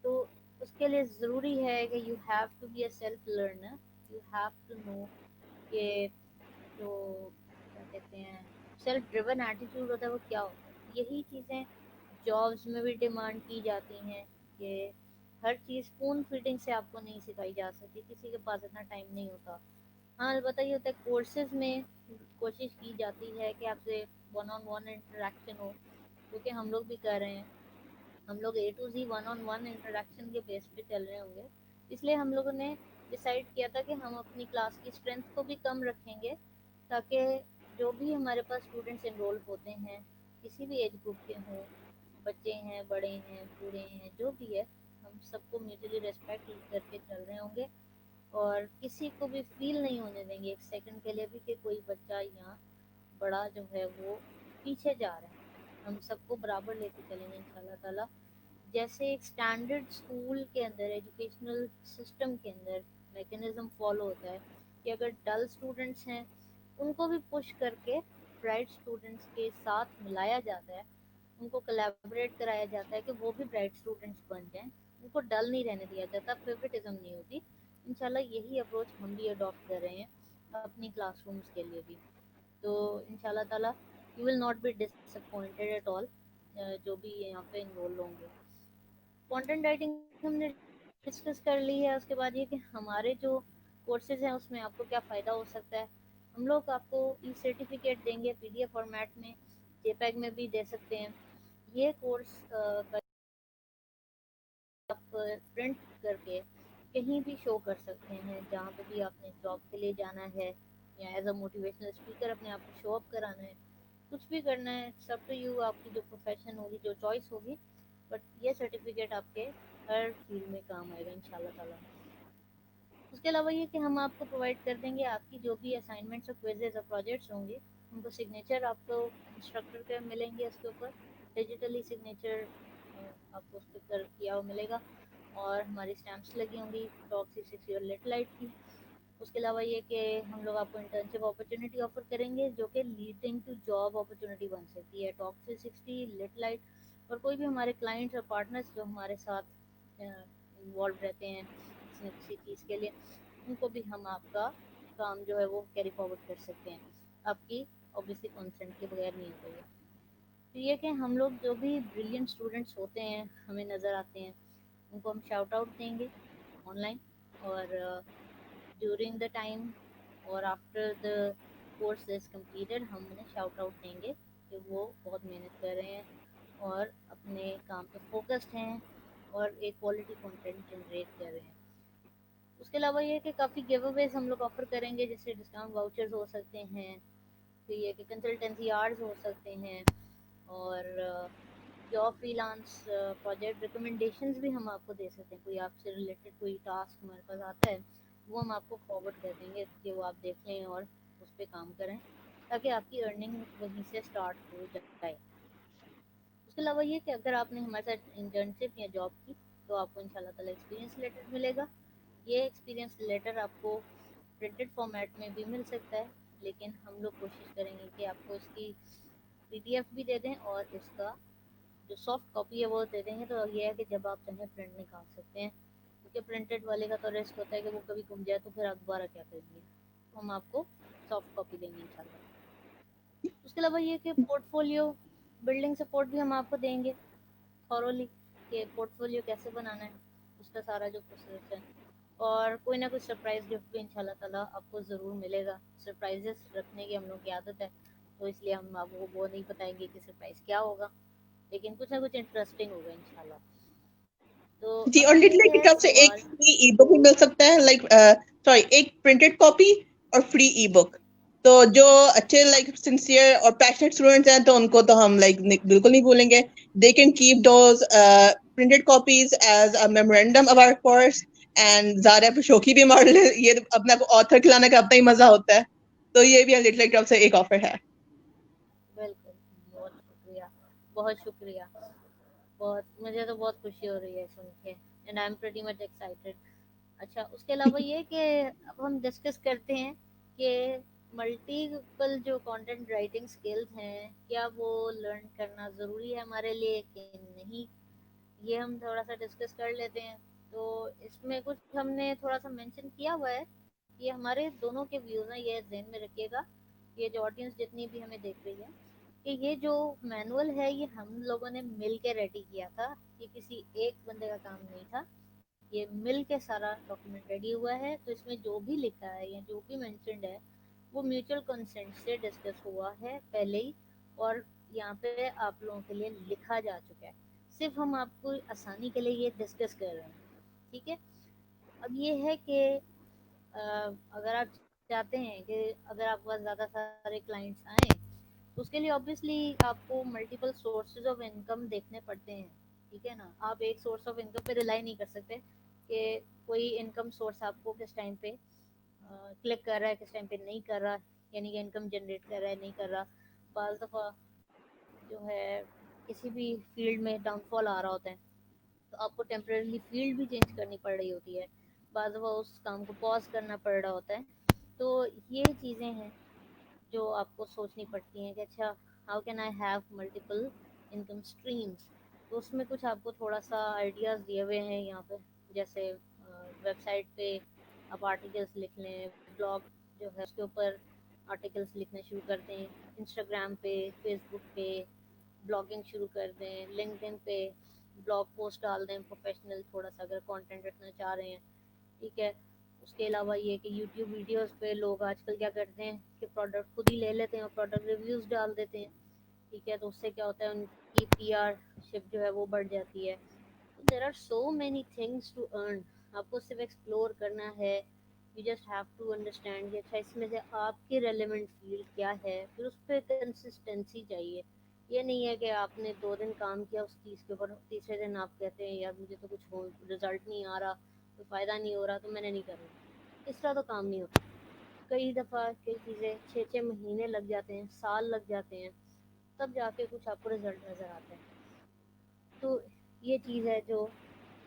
تو اس کے لیے ضروری ہے کہ you have to be a self learner. You have to know کہ جو کیا کہتے ہیں سیلف ڈریون ایٹیٹیوڈ ہوتا ہے وہ کیا ہوتا ہے. یہی چیزیں جابس میں بھی ڈیمانڈ کی جاتی ہیں کہ ہر چیز فون فیڈنگ سے آپ کو نہیں سکھائی جا سکتی. کسی کے پاس اتنا ٹائم نہیں ہوتا. ہاں البتہ یہ ہوتا ہے کورسز میں کوشش کی جاتی ہے کہ آپ سے ون آن ون انٹریکشن ہو کیونکہ ہم لوگ بھی کر رہے ہیں. ہم لوگ A to Z one on one interaction کے بیس پہ چل رہے ہوں گے. اس لیے ہم لوگوں نے ڈیسائیڈ کیا تھا کہ ہم اپنی کلاس کی اسٹرینتھ کو بھی کم رکھیں گے تاکہ جو بھی ہمارے پاس اسٹوڈنٹس انرول ہوتے ہیں کسی بھی ایج گروپ کے ہوں بچے ہیں بڑے ہیں بوڑھے ہیں جو بھی ہے ہم سب کو میوچلی ریسپیکٹ کر کے چل رہے ہوں گے اور کسی کو بھی فیل نہیں ہونے دیں گے ایک سیکنڈ کے لیے بھی کہ کوئی بچہ یا بڑا جو ہے وہ پیچھے جا رہا ہے. ہم سب کو برابر لے کے چلیں گے ان شاء اللہ تعالیٰ. جیسے ایک اسٹینڈرڈ اسکول کے اندر ایجوکیشنل سسٹم کے اندر میکینزم فالو ہوتا ہے کہ اگر ڈل اسٹوڈنٹس ہیں ان کو بھی پش کر کے برائٹ اسٹوڈنٹس کے ساتھ ملایا جاتا ہے. ان کو کولیبریٹ کرایا جاتا ہے کہ وہ بھی برائٹ اسٹوڈنٹس بن جائیں. ان کو ڈل نہیں رہنے دیا جاتا. فیوریٹزم نہیں ہوتی. انشاءاللہ یہی اپروچ ہم بھی اڈاپٹ کر رہے ہیں اپنی کلاس رومس کے لیے بھی. تو انشاءاللہ تعالیٰ you will not be disappointed at all جو بھی یہاں پہ انرول ہوں گے. کانٹینٹ رائٹنگ ہم نے ڈسکس کر لی ہے. اس کے بعد یہ کہ ہمارے جو کورسز ہیں اس میں آپ کو کیا فائدہ ہو سکتا ہے. ہم لوگ آپ کو ای سرٹیفکیٹ دیں گے پی ڈی ایف فارمیٹ میں جے پیگ میں بھی دے سکتے ہیں. یہ کورس آپ پرنٹ کر کے کہیں بھی شو کر سکتے ہیں جہاں پہ بھی آپ نے جاب کے لیے جانا ہے یا ایز اے موٹیویشنل اسپیکر اپنے آپ کو شو اپ کرانا ہے کچھ بھی کرنا ہے. سب ٹو یو. آپ کی جو پروفیشن ہوگی جو چوائس ہوگی بٹ یہ سرٹیفکیٹ آپ کے ہر فیلڈ میں کام آئے گا ان شاء اللہ تعالیٰ. اس کے علاوہ یہ کہ ہم آپ کو پرووائڈ کر دیں گے آپ کی جو بھی اسائنمنٹس اور کوئزز اور پروجیکٹس ہوں گے ان کو سگنیچر آپ کو انسٹرکٹر کے ملیں گے. اس کے اوپر ڈیجیٹلی سگنیچر آپ کو اس پہ کیا ہوا ملے گا اور ہماری اسٹیمپس لگی ہوں گی ٹاک 360 اور لٹ لائٹ کی. اس کے علاوہ یہ کہ ہم لوگ آپ کو انٹرنشپ اپرچونیٹی آفر کریں گے جو کہ لیڈنگ ٹو جاب اپرچونیٹی بن سکتی ہے. ٹاک 360 لٹ لائٹ اور کوئی بھی ہمارے کلائنٹس اور پارٹنرس جو ہمارے ساتھ انوالو رہتے ہیں کسی نہ کسی چیز کے لیے ان کو بھی ہم آپ کا کام جو ہے وہ کیری فارورڈ کر سکتے ہیں. آپ کی اوبیسلی کنسنٹ کے بغیر نہیں ہوتا. تو یہ کہ ہم لوگ جو بھی بریلینٹ اسٹوڈنٹس ہوتے ہیں ہمیں نظر آتے ہیں ان کو ہم شاؤٹ آؤٹ دیں گے آن لائن اور ڈیورنگ دا ٹائم اور after the course is completed ہم انہیں شاؤٹ آؤٹ دیں گے کہ وہ بہت محنت کر رہے ہیں اور اپنے کام پہ فوکسڈ ہیں اور ایک کوالٹی کنٹینٹ جنریٹ کر رہے ہیں. اس کے علاوہ یہ کہ کافی گیو اویز ہم لوگ آفر کریں گے جیسے ڈسکاؤنٹ واؤچرز ہو سکتے ہیں پھر یہ کہ کنسلٹنسی آرز ہو سکتے ہیں اور job free lance project recommendations بھی ہم آپ کو دے سکتے ہیں. کوئی آپ سے ریلیٹڈ کوئی ٹاسک ہمارے پاس آتا ہے وہ ہم آپ کو فارورڈ کر دیں گے کہ وہ آپ دیکھ لیں اور اس پہ کام کریں تاکہ آپ کی ارننگ وہیں سے اسٹارٹ ہو جائے. اس کے علاوہ یہ کہ اگر آپ نے ہمارے ساتھ انٹرنشپ یا جاب کی تو آپ کو ان شاء اللہ تعالیٰ ایکسپیرینس لیٹر ملے گا. یہ ایکسپیرینس لیٹر آپ کو پرنٹڈ فارمیٹ میں بھی مل سکتا ہے لیکن ہم لوگ کوشش کریں گے کہ آپ کو اس کی PDF بھی دے دیں اور اس کا جو سافٹ کاپی ہے وہ دے دیں گے، تو یہ ہے کہ جب آپ چاہیں پرنٹ نکال سکتے ہیں، کیونکہ پرنٹڈ والے کا تو رسک ہوتا ہے کہ وہ کبھی گم جائے تو پھر آپ دوبارہ کیا کریں گے، تو ہم آپ کو سافٹ کاپی دیں گے انشاءاللہ۔ اس کے علاوہ یہ کہ پورٹ فولیو بلڈنگ سپورٹ بھی ہم آپ کو دیں گے تھورولی، کہ پورٹ فولیو کیسے بنانا ہے، اس کا سارا جو پروسیس ہے، اور کوئی نہ کوئی سرپرائز گفٹ بھی انشاءاللہ تعالیٰ آپ کو ضرور ملے گا۔ سرپرائزز رکھنے کی ہم لوگ کی عادت ہے، تو اس لیے ہم آپ کو وہ نہیں بتائیں گے کہ سرپرائز کیا ہوگا، لیکن کچھ نہ کچھ انٹرسٹنگ ہوگا انشاءاللہ۔ تو جی، اب اور لٹل یہی لائٹ کی ہے طرف سے ایک سوال۔ فری ای بک بھی مل سکتا ہے، لائک سوری، ایک پرنٹڈ کاپی اور فری ای بک. تو جو اچھے لائک سنسیئر اور پیشنیٹ اسٹوڈینٹس ہیں تو ان کو تو ہم لائک بالکل نہیں بھولیں گے. They can keep those printed copies as a memorandum of our course. And زیادہ پہ شوخی بھی مار لے، یہ اپنے آپ کو آتھر کھلانے کا اپنا ہی مزہ ہوتا ہے. تو یہ بھی لٹل لائٹ کی طرف سے ایک آفر ہے. بالکل، بہت شکریہ، بہت شکریہ، بہت مجھے تو بہت خوشی ہو رہی ہے سن کے، and I am pretty much excited. اچھا، اس کے علاوہ یہ کہ اب ہم ڈسکس کرتے ہیں کہ ملٹیپل جو کانٹینٹ رائٹنگ سکلز ہیں، کیا وہ لرن کرنا ضروری ہے ہمارے لیے کہ نہیں، یہ ہم تھوڑا سا ڈسکس کر لیتے ہیں۔ تو اس میں کچھ ہم نے تھوڑا سا مینشن کیا ہوا ہے، یہ ہمارے دونوں کے ویوز ہیں، یہ ذہن میں رکھیے گا، یہ جو آڈینس جتنی بھی ہمیں دیکھ رہی ہے، کہ یہ جو مینول ہے یہ ہم لوگوں نے مل کے ریڈی کیا تھا، یہ کسی ایک بندے کا کام نہیں تھا، یہ مل کے سارا ڈاکومنٹ ریڈی ہوا ہے۔ تو اس میں جو بھی لکھا ہے یا جو بھی مینشنڈ ہے وہ میوچل کنسنٹ سے ڈسکس ہوا ہے پہلے ہی، اور یہاں پہ آپ لوگوں کے لیے لکھا جا چکا ہے، صرف ہم آپ کو آسانی کے لیے یہ ڈسکس کر رہے ہیں، ٹھیک ہے۔ اب یہ ہے کہ اگر آپ چاہتے ہیں کہ اگر آپ کے پاس زیادہ سارے کلائنٹس آئیں تو اس کے لیے obviously آپ کو ملٹیپل سورسز آف انکم دیکھنے پڑتے ہیں، ٹھیک ہے نا۔ آپ ایک سورس آف انکم پہ ریلائی نہیں کر سکتے کہ کوئی انکم سورس آپ کو کس ٹائم پہ کلک کر رہا ہے، کس ٹائم پہ نہیں کر رہا، یعنی کہ انکم جنریٹ کر رہا ہے نہیں کر رہا۔ بعض دفعہ جو ہے کسی بھی فیلڈ میں ڈاؤن فال آ رہا ہوتا ہے تو آپ کو ٹیمپریریلی فیلڈ بھی چینج کرنی پڑ رہی ہوتی ہے، بعض دفعہ اس کام کو پاز کرنا پڑ رہا ہوتا ہے۔ تو یہ چیزیں ہیں جو آپ کو سوچنی پڑتی ہیں کہ اچھا how can I have multiple income streams. تو اس میں کچھ آپ کو تھوڑا سا آئیڈیاز دیے ہوئے ہیں یہاں پہ، جیسے ویب سائٹ پہ آپ آرٹیکلس لکھ لیں، بلاگ جو ہے اس کے اوپر آرٹیکلس لکھنا شروع کر دیں، انسٹاگرام پہ، فیس بک پہ بلاگنگ شروع کر دیں، لنکڈ ان پہ بلاگ پوسٹ ڈال دیں پروفیشنل تھوڑا سا اگر کانٹینٹ رکھنا چاہ رہے ہیں، ٹھیک ہے۔ اس کے علاوہ یہ کہ یوٹیوب ویڈیوز پہ لوگ آج کل کیا کرتے ہیں کہ پروڈکٹ خود ہی لے لیتے ہیں اور پروڈکٹ ریویوز ڈال دیتے ہیں، ٹھیک ہے، تو اس سے کیا ہوتا ہے ان کی PR شپ جو ہے وہ بڑھ جاتی ہے۔ There are so many things to earn, آپ کو صرف ایکسپلور کرنا ہے، you just have to understand کہ اچھا اس میں سے آپ کی ریلیونٹ فیلڈ کیا ہے، پھر اس پہ کنسسٹنسی چاہیے۔ یہ نہیں ہے کہ آپ نے 2 دن کام کیا اس چیز کے اوپر، تیسرے دن آپ کہتے ہیں یار مجھے تو کچھ رزلٹ نہیں آ رہا، کوئی فائدہ نہیں ہو رہا تو میں نے نہیں کرنا، اس طرح تو کام نہیں ہوتا۔ کئی دفعہ کئی چیزیں 6 6 مہینے لگ جاتے ہیں، سال لگ جاتے ہیں، تب جا کے کچھ آپ کو رزلٹ نظر آتا ہے۔ تو یہ چیز ہے جو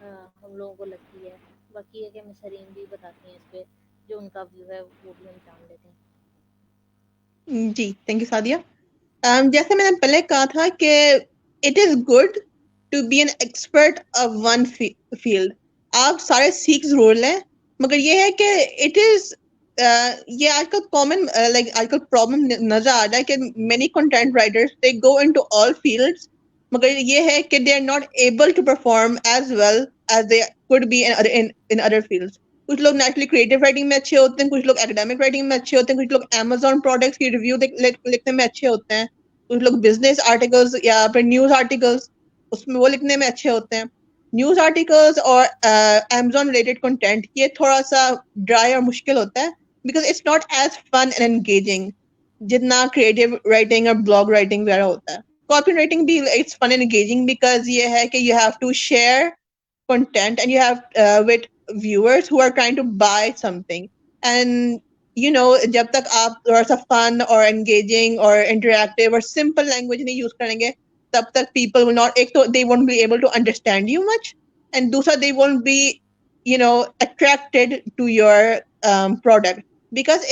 ہم لوگوں کو لگتی ہے، باقی ہے کہ مسرین بھی بتاتی ہیں اس پہ جو ان کا ویو ہے وہ بھی ہم جان لیتے ہیں۔ جی، تھینک یو سعدیہ. جیسے میں نے پہلے کہا تھا کہ it is good to be an expert of one field. آپ سارے سیکھ ضرور لیں، مگر یہ ہے کہ اٹ از یہ آج کل کامن لائک آج کل پرابلم نظر آ رہا ہے کہ many content writers they go into all fields, مگر یہ ہے کہ they are not able to perform as well as they could be in other fields. کچھ لوگ نیچرلی کریٹو رائٹنگ میں اچھے ہوتے ہیں، کچھ لوگ اکیڈیمک رائٹنگ میں اچھے ہوتے ہیں، کچھ لوگ امیزون پروڈکٹس کی ریویو لکھنے میں اچھے ہوتے ہیں، کچھ لوگ بزنس آرٹیکلس یا پھر نیوز آرٹیکلس اس میں وہ لکھنے میں اچھے ہوتے ہیں. نیوز آرٹیکلس اور امیزون ریلیٹڈ کنٹینٹ یہ تھوڑا سا ڈرائی اور مشکل ہوتا ہے because it's not as fun and engaging جتنا کریٹو رائٹنگ اور بلاگ رائٹنگ وغیرہ ہوتا ہے. کاپی رائٹنگ بھی it's fun and engaging because یہ ہے کہ you have to share content and you have with viewers who are trying to buy something, and you know jab tak aap thoda sa fun or engaging or interactive or simple language nahi use karenge tab tak people will not, ek to they won't be able to understand you much, and dusra they won't be attracted to your product, because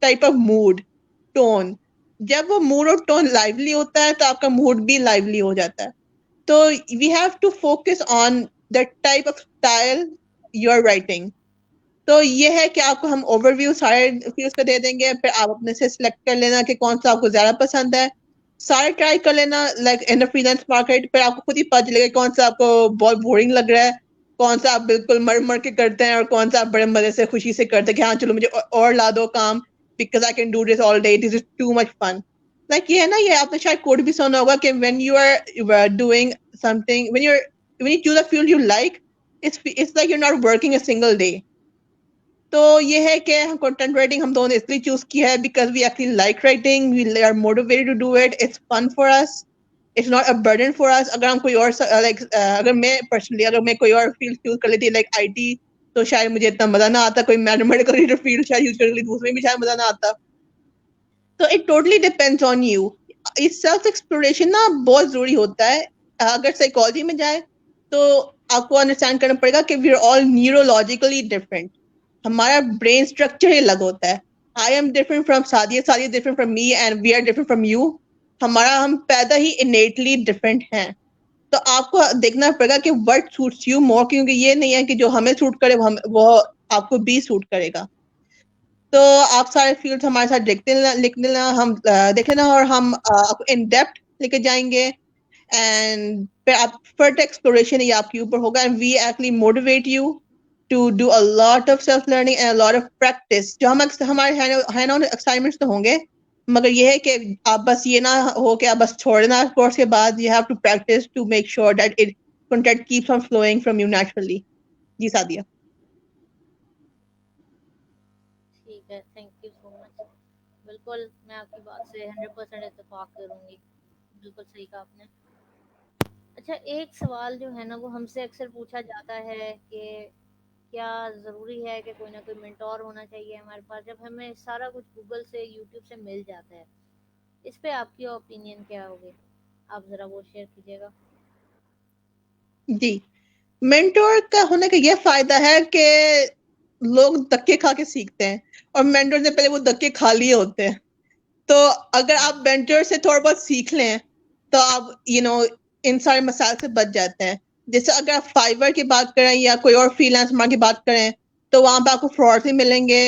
type of mood, tone. جب وہ mood اور tone lively ہوتا ہے تو آپ کا mood بھی lively ہو جاتا ہے. تو we have to focus on the type of style you are writing. تو یہ ہے کہ آپ کو ہم اوور ویو سارے فیلڈس کا دے دیں گے, پھر آپ اپنے سے سلیکٹ کر لینا کہ کون سا آپ کو زیادہ پسند ہے. سارے ٹرائی کر لینا like in free lance market, پھر آپ کو خود ہی پتا چلے گا کون سا آپ کو بہت بورنگ لگ رہا ہے, کون سا آپ بالکل مر مر کے کرتے ہیں, اور کون سا آپ بڑے مزے سے خوشی سے کرتے ہیں کہ ہاں چلو مجھے اور لا دو کام, because I can do this all day, this is too much fun. Like یہ ہے نا, یہ آپ نے شاید کوڈ بھی سنا ہوگا کہ when you are doing something, when you choose a field you like, it's like you're not working a single day. تو یہ ہے کہ کنٹینٹ رائٹنگ ہم دونوں نے اس لیے چوز کیا ہے because we actually like writing, we are motivated to do it, it's fun for us, it's not a burden for us. اگر ہم کوئی اور لائک اگر میں پرسنلی اگر میں کوئی اور فیلڈ چوز کر لیتی لائک آئی ٹی, تو شاید مجھے اتنا مزہ نہ آتا, کوئی میڈیکل فیلڈ شاید یوز کر لیتی اس میں بھی شاید مزہ نہ آتا. تو it totally depends on you. یہ سیلف ایکسپلوریشن نا بہت ضروری ہوتا ہے. اگر سائیکالوجی میں جائے تو آپ کو انڈرسٹینڈ کرنا پڑے گا کہ we are all neurologically different. ہمارا برین اسٹرکچر ہی الگ ہوتا ہے. I am different from Saadia, Saadia different from me, and we are different from you. ہم پیدا ہی انیٹلی ڈفرینٹ ہیں. تو آپ کو دیکھنا پڑے گا کہ وٹ سوٹس یو مور, کیونکہ یہ نہیں ہے کہ جو ہمیں سوٹ کرے وہ آپ کو بھی سوٹ کرے گا. تو آپ سارے فیلڈ ہمارے ساتھ لکھ لینا, ہم دیکھ لینا, اور ہم ان ڈیپتھ لے کے جائیں گے. اینڈ پھر آپ فرٹ ایکسپلوریشن یہ آپ کے اوپر ہوگا, and we actually motivate you to do a lot of self learning and lot of practice. جو ہمارے ہینڈ آن اسائنمنٹس تو ہوں گے, مگر یہ ہے کہ آپ بس یہ نہ ہو کہ آپ بس چھوڑ دینا کورس کے بعد. You have to practice to make sure that it content keeps on flowing from you naturally. جی سادیہ. ٹھیک ہے، تھینک یو سو مچ. بالکل میں آپ کی بات سے 100% اتفاق کروں گی. بالکل صحیح کہا آپ نے. اچھا، ایک سوال جو ہے نا وہ ہم سے اکثر پوچھا جاتا ہے کہ کیا ضروری ہے کہ کوئی نہ کوئی منٹور ہونا چاہیے ہمارے پاس جب ہمیں سارا کچھ گوگل سے یوٹیوب سے مل جاتا ہے. اس پہ آپ کی اوپینین کیا ہوگی؟ آپ ذرا وہ شیئر کیجیے گا. جی, مینٹور کا ہونے کا یہ فائدہ ہے کہ لوگ دھکے کھا کے سیکھتے ہیں, اور مینٹور سے پہلے وہ دھکے کھا لیے ہوتے ہیں. تو اگر آپ مینٹور سے تھوڑا بہت سیکھ لیں تو آپ ان سارے مسائل سے بچ جاتے ہیں. جیسے اگر آپ فائبر کی بات کریں یا کوئی اور فری لانس مارکیٹ کی بات کریں, تو وہاں پہ آپ کو فراڈ بھی ملیں گے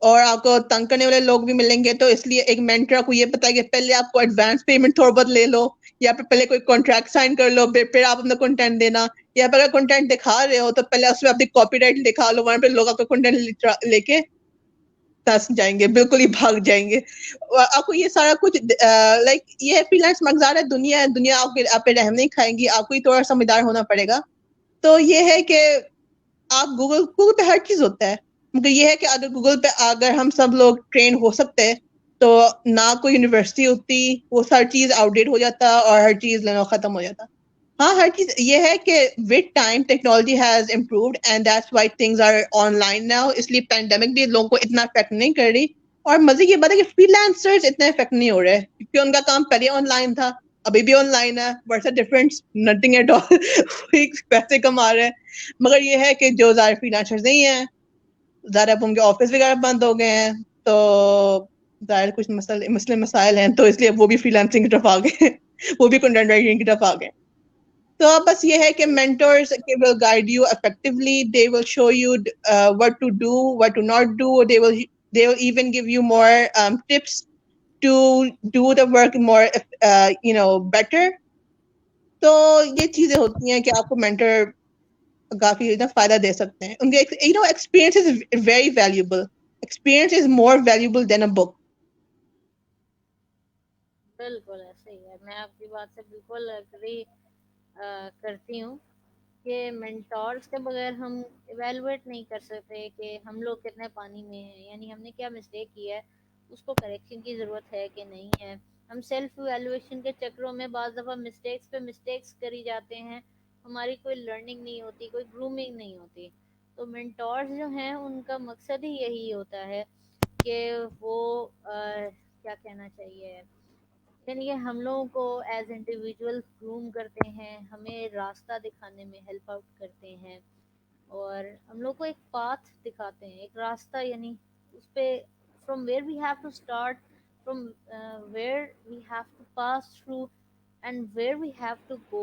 اور آپ کو تنگ کرنے والے لوگ بھی ملیں گے. تو اس لیے ایک مینٹر آپ کو یہ پتا ہے کہ پہلے آپ کو ایڈوانس پیمنٹ تھوڑا بہت لے لو, یا پھر پہلے کوئی کانٹریکٹ سائن کر لو, پھر آپ اپنا کنٹینٹ دینا. یا پھر اگر کنٹینٹ دکھا رہے ہو تو پہلے اس میں اپنی کاپی رائٹ دکھا لو, وہاں پہ لوگ آپ کا کنٹینٹ لے کے دس جائیں گے, بالکل ہی بھاگ جائیں گے. آپ کو یہ سارا کچھ لائک یہ فری لانس مگزار ہے, دنیا ہے, دنیا آپ پہ رحم نہیں کھائیں گی, آپ کو ہی تھوڑا سمجھدار ہونا پڑے گا. تو یہ ہے کہ آپ گوگل پہ ہر چیز ہوتا ہے, مگر یہ ہے کہ اگر گوگل پہ اگر ہم سب لوگ ٹرین ہو سکتے تو نہ کوئی یونیورسٹی ہوتی, وہ ہر چیز آؤٹ ڈیٹ ہو جاتا اور ہر چیز ختم ہو جاتا. ہاں, ہر چیز یہ ہے کہ with time technology has improved and that's why things are online now. اس لیے پینڈیمک بھی لوگوں کو اتنا افیکٹ نہیں کر رہی. اور مزے کی بات ہے کہ فری لانسرز اتنے افیکٹ نہیں ہو رہے کیونکہ ان کا کام پہلے آن لائن تھا, ابھی بھی آن لائن ہے. What's a difference? Nothing at all. پیسے کما رہے ہیں. مگر یہ ہے کہ جو زیادہ فری لانسرز نہیں ہیں, زیادہ اب ان کے آفس وغیرہ بند ہو گئے ہیں, تو ظاہر کچھ مسئلے مسائل ہیں, تو اس لیے وہ بھی فری لانسنگ کی طرف آ گئے, وہ بھی کنٹینٹ رائٹنگ کی طرف آ گئے. تو بس یہ ہے کہ mentors will guide you effectively. They will show you what to do, what to not do. They will even give you more tips to do the work more better. تو یہ چیزیں ہوتی ہیں کہ آپ کو مینٹر کافی فائدہ دے سکتے ہیں. ان کے experience is very valuable. Experience is more valuable than a book. بالکل ایسے ہی ہے. میں آپ کی بات سے بالکل اگری کرتی ہوں کہ مینٹورس کے بغیر ہم ایویلویٹ نہیں کر سکتے کہ ہم لوگ کتنے پانی میں ہیں, یعنی ہم نے کیا مسٹیک کی ہے, اس کو کریکشن کی ضرورت ہے کہ نہیں ہے. ہم سیلف ایویلویشن کے چکروں میں بعض دفعہ مسٹیکس پہ مسٹیکس کری جاتے ہیں, ہماری کوئی لرننگ نہیں ہوتی, کوئی گرومنگ نہیں ہوتی. تو مینٹورس جو ہیں ان کا مقصد ہی یہی ہوتا ہے کہ وہ کیا کہنا چاہیے, یعنی کہ ہم لوگوں کو ایز انڈیویجول گروم کرتے ہیں, ہمیں راستہ دکھانے میں ہیلپ آؤٹ کرتے ہیں, اور ہم لوگ کو ایک پاتھ دکھاتے ہیں, ایک راستہ, یعنی اس پہ from where we have to start, from where we have to pass through and where we have to go,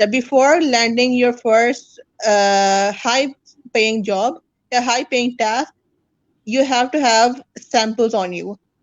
that before landing your first high paying job, a high paying task, you have to have samples on you.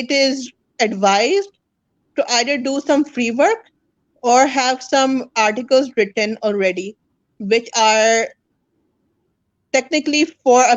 it is advised to either do some free work or have some articles written already which are technically for a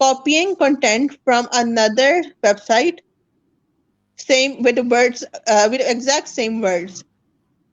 copying content from another website same with the words with exact same words.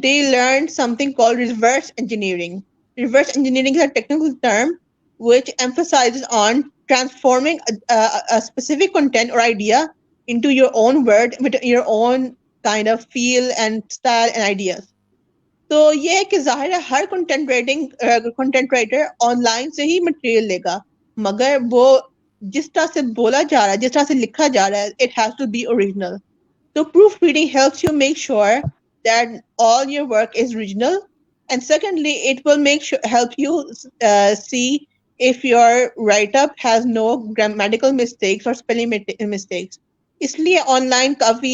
they learn something called reverse engineering. Reverse engineering is a technical term which emphasizes on transforming a specific content or idea into your own word with your own kind of feel and style and ideas. تو یہ ہے کہ ظاہر ہے ہر content writer on line سے ہی material لے گا، مگر وہ جس طرح سے بولا جا رہا ہے، جس طرح سے لکھا جا رہا ہے، it has to be original. So proofreading helps you make sure that all your work is original, and secondly, it will help you see if your write-up has no grammatical mistakes or spelling mistakes. اس لیے online کافی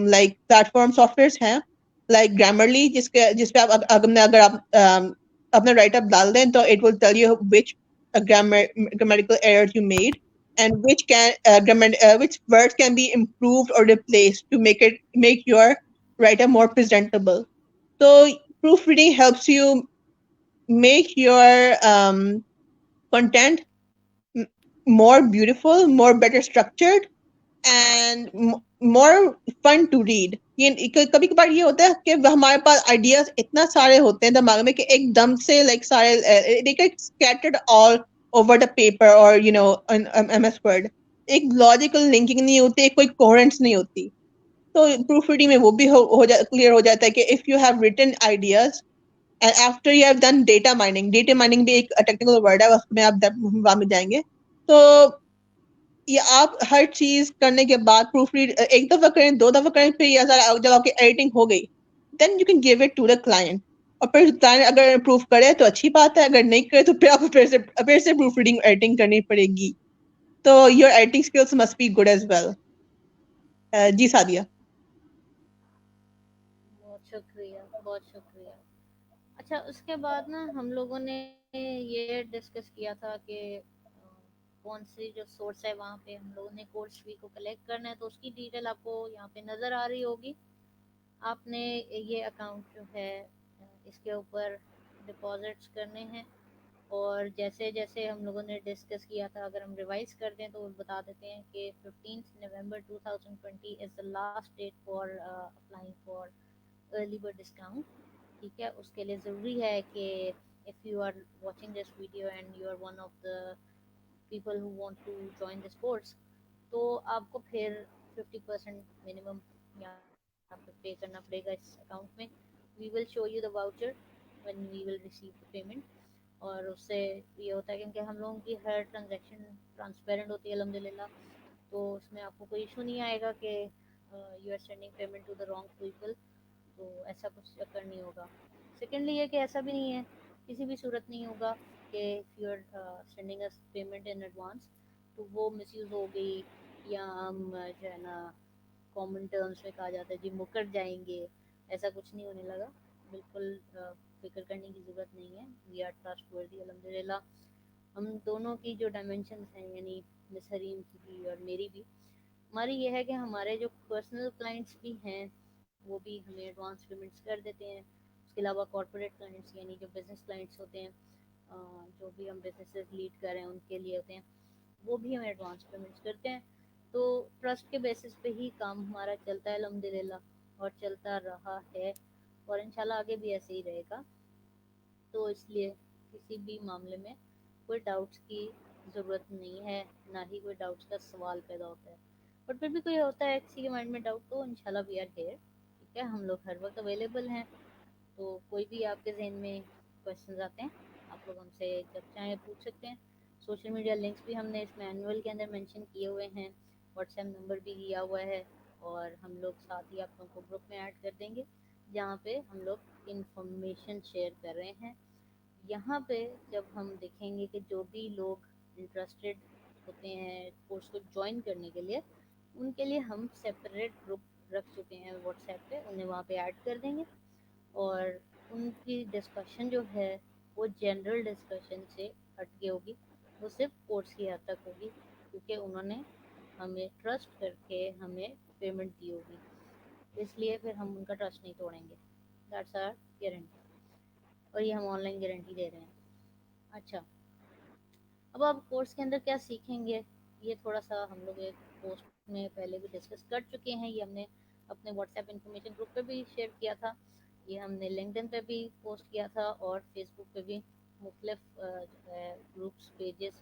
like platform softwares ہیں like Grammarly جس پہ اگر آپ اپنا right اپ ڈال دیں تو it will tell you which grammatical errors you made and which words can be improved or replaced to make your writer more presentable. So proofreading helps you make your content more beautiful, more better structured, and more fun to read. کبھی کبھار یہ ہوتا ہے کہ ہمارے پاس ideas اتنا سارے ہوتے ہیں دماغ میں کہ ایک دم سے لائک سارے scattered all over the paper اور you know M S Word. ایک لاجیکل لنکنگ نہیں ہوتی، ایک کوئی کوہرنس نہیں ہوتی. تو پروف ریڈنگ میں وہ بھی کلیئر ہو جاتا ہے کہ if you have written ideas and after you have done data mining بھی ایک ٹیکنیکل ورڈ ہے، اس میں آپ وہاں میں جائیں گے. تو یہ آپ ہر چیز کرنے کے بعد پروف ریڈ ایک دفعہ کریں، دو دفعہ کریں، پھر جب آپ کی ایڈیٹنگ ہو گئی then you can give it to the client. اور پھر کلائنٹ اگر اپروو کرے تو اچھی بات ہے، اگر نہیں کرے تو پھر آپ کو پھر سے پروف ریڈنگ ایڈیٹنگ کرنی پڑے گی. تو your editing skills must be good as well. جی سعدیہ. بہت شکریہ، بہت شکریہ. اچھا، اس کے بعد نا ہم لوگوں نے یہ ڈسکس کیا تھا کہ کون سی جو سورس ہے وہاں پہ ہم لوگوں نے کورس فی کو کلیکٹ کرنا ہے، تو اس کی ڈیٹیل آپ کو یہاں پہ نظر آ رہی ہوگی. آپ نے یہ اکاؤنٹ جو ہے اس کے اوپر ڈپازٹس کرنے ہیں، اور جیسے جیسے ہم لوگوں نے ڈسکس کیا تھا اگر ہم ریوائز کر دیں تو بتا دیتے ہیں کہ 15 November 2020 is the last date for applying for early bird discount. ٹھیک ہے، اس کے لیے ضروری ہے کہ if you are watching this video and you are one of the people who want to join this course, تو آپ کو پھر 50% منیمم یہاں پہ پے کرنا پڑے گا اس اکاؤنٹ میں. We will show you the voucher when we will receive the payment. اور اس سے یہ ہوتا ہے کیونکہ ہم لوگوں کی ہر ٹرانزیکشن ٹرانسپیرنٹ ہوتی ہے الحمد للہ، تو اس میں آپ کو کوئی ایشو نہیں آئے گا کہ you are sending payment to the wrong people. تو ایسا کچھ چکر نہیں ہوگا. سیکنڈلی یہ کہ ایسا بھی نہیں ہے، کسی بھی صورت نہیں ہوگا کہ یو آر سینڈنگ اس پیمنٹ ان ایڈوانس تو وہ مس یوز ہو گئی، یا ہم جو ہے نا کامن ٹرمس میں کہا جاتا ہے جی مکر جائیں گے. ایسا کچھ نہیں ہونے لگا، بالکل فکر کرنے کی ضرورت نہیں ہے. وی آر ٹرسٹ وردی الحمد للہ. ہم دونوں کی جو ڈائمینشنس ہیں، یعنی مس حریم کی بھی اور میری بھی، ہماری یہ ہے کہ ہمارے جو پرسنل کلائنٹس بھی ہیں وہ بھی ہمیں ایڈوانس پیمنٹس کر دیتے ہیں. اس کے علاوہ کارپوریٹ کلائنٹس یعنی جو بزنس کلائنٹس ہوتے ہیں، جو بھی ہم بزنسز لیڈ کر رہے ہیں ان کے لیے ہوتے ہیں، وہ بھی ہمیں ایڈوانس پیمنٹس کرتے ہیں. تو ٹرسٹ کے بیسس پہ ہی کام ہمارا چلتا ہے الحمد للہ، اور چلتا رہا ہے، اور انشاءاللہ آگے بھی ایسے ہی رہے گا. تو اس لیے کسی بھی معاملے میں کوئی ڈاؤٹس کی ضرورت نہیں ہے، نہ ہی کوئی ڈاؤٹس کا سوال پیدا ہوتا ہے. بٹ پھر بھی کوئی ہوتا ہے کسی کے مائنڈ میں ڈاؤٹ تو انشاءاللہ وی آر ہیئر. ٹھیک ہے، ہم لوگ ہر وقت اویلیبل ہیں. تو کوئی بھی آپ کے ذہن میں کوشچنز آتے ہیں آپ لوگ ہم سے جب چاہیں پوچھ سکتے ہیں. سوشل میڈیا لنکس بھی ہم نے اس مینول کے اندر مینشن کیے ہوئے ہیں، واٹس ایپ نمبر بھی دیا ہوا ہے، اور ہم لوگ ساتھ ہی آپ لوگوں کو گروپ میں ایڈ کر دیں گے جہاں پہ ہم لوگ انفارمیشن شیئر کر رہے ہیں. یہاں پہ جب ہم دیکھیں گے کہ جو بھی لوگ انٹرسٹڈ ہوتے ہیں کورس کو جوائن کرنے کے لیے، ان کے لیے ہم سپریٹ گروپ رکھ چکے ہیں واٹس ایپ پہ، انہیں وہاں پہ ایڈ کر دیں گے. اور ان کی ڈسکشن جو ہے وہ جنرل ڈسکشن سے ہٹ کے ہوگی، وہ صرف کورس کی حد تک ہوگی، کیونکہ انہوں نے ہمیں ٹرسٹ کر کے ہمیں پیمنٹ دی ہوگی. اس لیے پھر ہم ان کا ٹرسٹ نہیں توڑیں گے. دیٹس آر گارنٹی، اور یہ ہم آن لائن گارنٹی دے رہے ہیں. اچھا، اب آپ کورس کے اندر کیا سیکھیں گے، یہ تھوڑا سا ہم لوگ ایک پوسٹ میں پہلے بھی ڈسکس کر چکے ہیں. یہ ہم نے اپنے واٹس ایپ انفارمیشن گروپ پہ بھی شیئر کیا تھا، یہ ہم نے لنکڈن پہ بھی پوسٹ کیا تھا، اور فیس بک پہ بھی مختلف جو ہے گروپس پیجز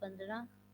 15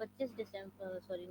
25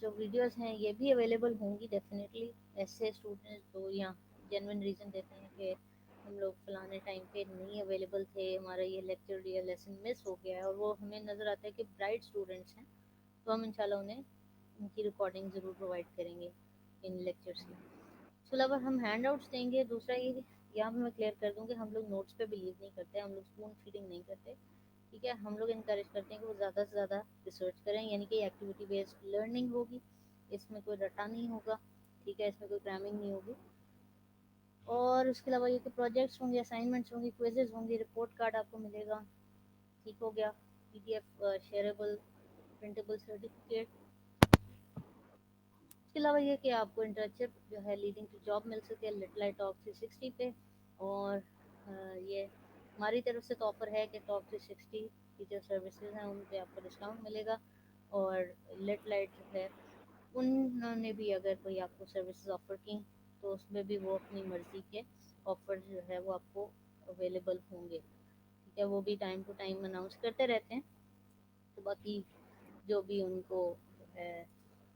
جو ویڈیوز ہیں یہ بھی اویلیبل ہوں گی ڈیفینیٹلی. ایسے اسٹوڈنٹس جو یا جینوئن ریزن دیتے ہیں کہ ہم لوگ فلانے ٹائم پہ نہیں اویلیبل تھے, ہمارا یہ لیکچر یا لیسن مس ہو گیا ہے, اور وہ ہمیں نظر آتا ہے کہ برائٹ اسٹوڈنٹس ہیں, تو ہم انشاءاللہ انہیں ان کی ریکارڈنگ ضرور پرووائڈ کریں گے ان لیکچرس کی. اس کے علاوہ ہم ہینڈ آؤٹس دیں گے. دوسرا یہ یہاں پہ میں کلیئر کر دوں کہ ہم لوگ نوٹس پہ بلیو نہیں کرتے, ہم لوگ اسپون فیڈنگ نہیں کرتے, ٹھیک ہے. ہم لوگ انکریج کرتے ہیں کہ وہ زیادہ سے زیادہ ریسرچ کریں, یعنی کہ ایکٹیویٹی بیسڈ لرننگ ہوگی, اس میں کوئی رٹا نہیں ہوگا, ٹھیک ہے, اس میں کوئی کرامنگ نہیں ہوگی. اور اس کے علاوہ یہ کہ پروجیکٹس ہوں گے, اسائنمنٹس ہوں گی, کوئزز ہوں گی, رپورٹ کارڈ آپ کو ملے گا, ٹھیک ہو گیا, P D F shareable printable certificate. اس کے علاوہ یہ کہ آپ کو انٹرنشپ جو ہے لیڈنگ ٹو جاب مل سکے لٹ لائٹ ٹاپ 360 پہ. اور یہ ہماری طرف سے تو آفر ہے کہ ٹاپ 360 کی جو سروسز ہیں ان پہ آپ کو ڈسکاؤنٹ ملے گا. اور لٹ لائٹ جو ہے انہوں نے بھی اگر کوئی آپ کو سروسز آفر کی تو اس میں بھی وہ اپنی مرضی کے آفر جو ہے وہ آپ کو اویلیبل ہوں گے, ٹھیک ہے. وہ بھی ٹائم ٹو ٹائم اناؤنس کرتے رہتے ہیں, تو باقی جو بھی ان کو ہے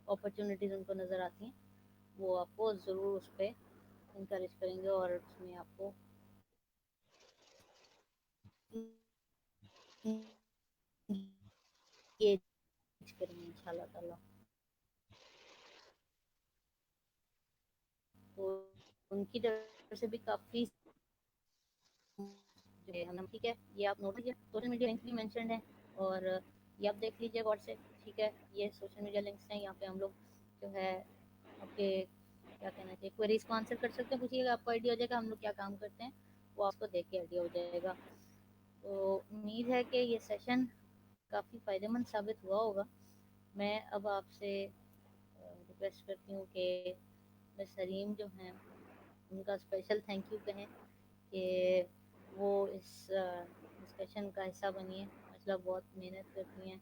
اپرچونیٹیز ان کو نظر آتی ہیں وہ آپ کو ضرور اس پہ انکریج کریں گے, اور اس میں آپ کو یہ کریں گے ان شاء اللہ تعالیٰ. تو ان کی طرف سے بھی کافی جو ہے ہم ٹھیک ہے, یہ آپ نوٹ کیجیے. سوشل میڈیا لنکس بھی مینشنڈ ہیں, اور یہ آپ دیکھ لیجیے غور سے, ٹھیک ہے. یہ سوشل میڈیا لنکس ہیں, یہاں پہ ہم لوگ جو ہے آپ کے کیا کہنا چاہیے کوئریز کو آنسر کر سکتے ہیں. پوچھیے گا, آپ کو آئیڈیا ہو جائے گا ہم لوگ کیا کام کرتے ہیں, وہ آپ کو دیکھ کے آئیڈیا ہو جائے گا. تو امید ہے کہ یہ سیشن کافی فائدہ مند ثابت ہوا ہوگا. میں اب آپ سے ریکویسٹ کرتی ہوں کہ مس حریم جو ہیں ان کا اسپیشل تھینک یو کہیں کہ وہ اس ڈسکشن کا حصہ بنی ہے. مطلب بہت محنت کرتی ہیں,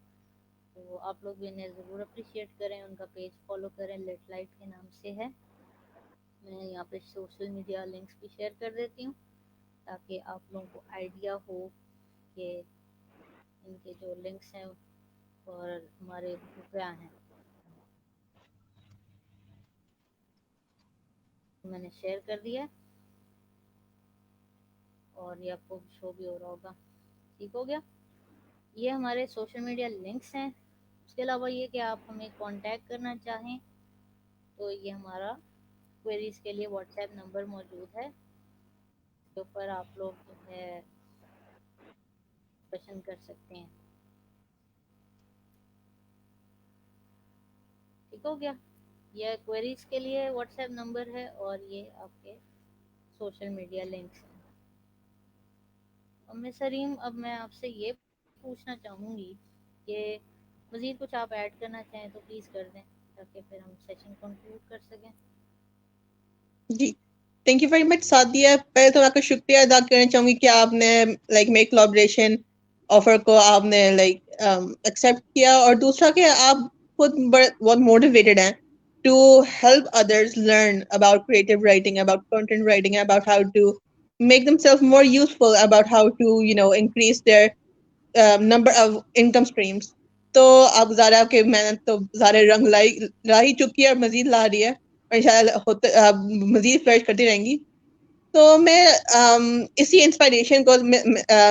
تو آپ لوگ بھی انہیں ضرور اپریشیٹ کریں. ان کا پیج فالو کریں, لیٹ لائٹ کے نام سے ہے. میں یہاں پہ سوشل میڈیا لنکس بھی شیئر کر دیتی ہوں تاکہ آپ لوگوں کو آئیڈیا ہو کہ ان کے جو لنکس ہیں اور ہمارے کیا ہیں. میں نے شیئر کر دیا اور یہ آپ کو شو بھی ہو رہا ہوگا, ٹھیک ہو گیا. یہ ہمارے سوشل میڈیا لنکس ہیں. اس کے علاوہ یہ کہ آپ ہمیں کانٹیکٹ کرنا چاہیں تو یہ ہمارا کوئریز کے لیے واٹس ایپ نمبر موجود ہے, اس کے اوپر آپ لوگ جو ہے ڈسکشن کر سکتے ہیں, ٹھیک ہو گیا. یہ کوئریز کے لیے واٹس ایپ نمبر ہے, اور یہ آپ کے سوشل میڈیا لنکس ہیں. مس سریم, اب میں آپ سے یہ پوچھنا چاہوں گی کہ مزید کچھ آپ ایڈ کرنا چاہیں تو پلیز کر دیں تاکہ پھر ہم سیشن کنکلوڈ کر سکیں. جی thank you very much Saadia. پہلے تو آپ کا شکریہ ادا کرنا چاہوں گی کہ آپ نے لائک میک کولابریشن آفر کو آپ نے لائک ایکسیپٹ کیا, اور دوسرا کہ آپ خود بہت موٹیویٹیڈ ہیں to help others learn about creative writing, about content writing, about how to make themselves more useful, about how to increase their number of income streams. تو اب ظاہر کہ محنت تو ظاہر رنگ لا ہی چکی ہے اور مزید لا رہی ہے, اور انشاءاللہ مزید فلرش کرتی رہیں گی. تو میں اسی انسپائریشن کو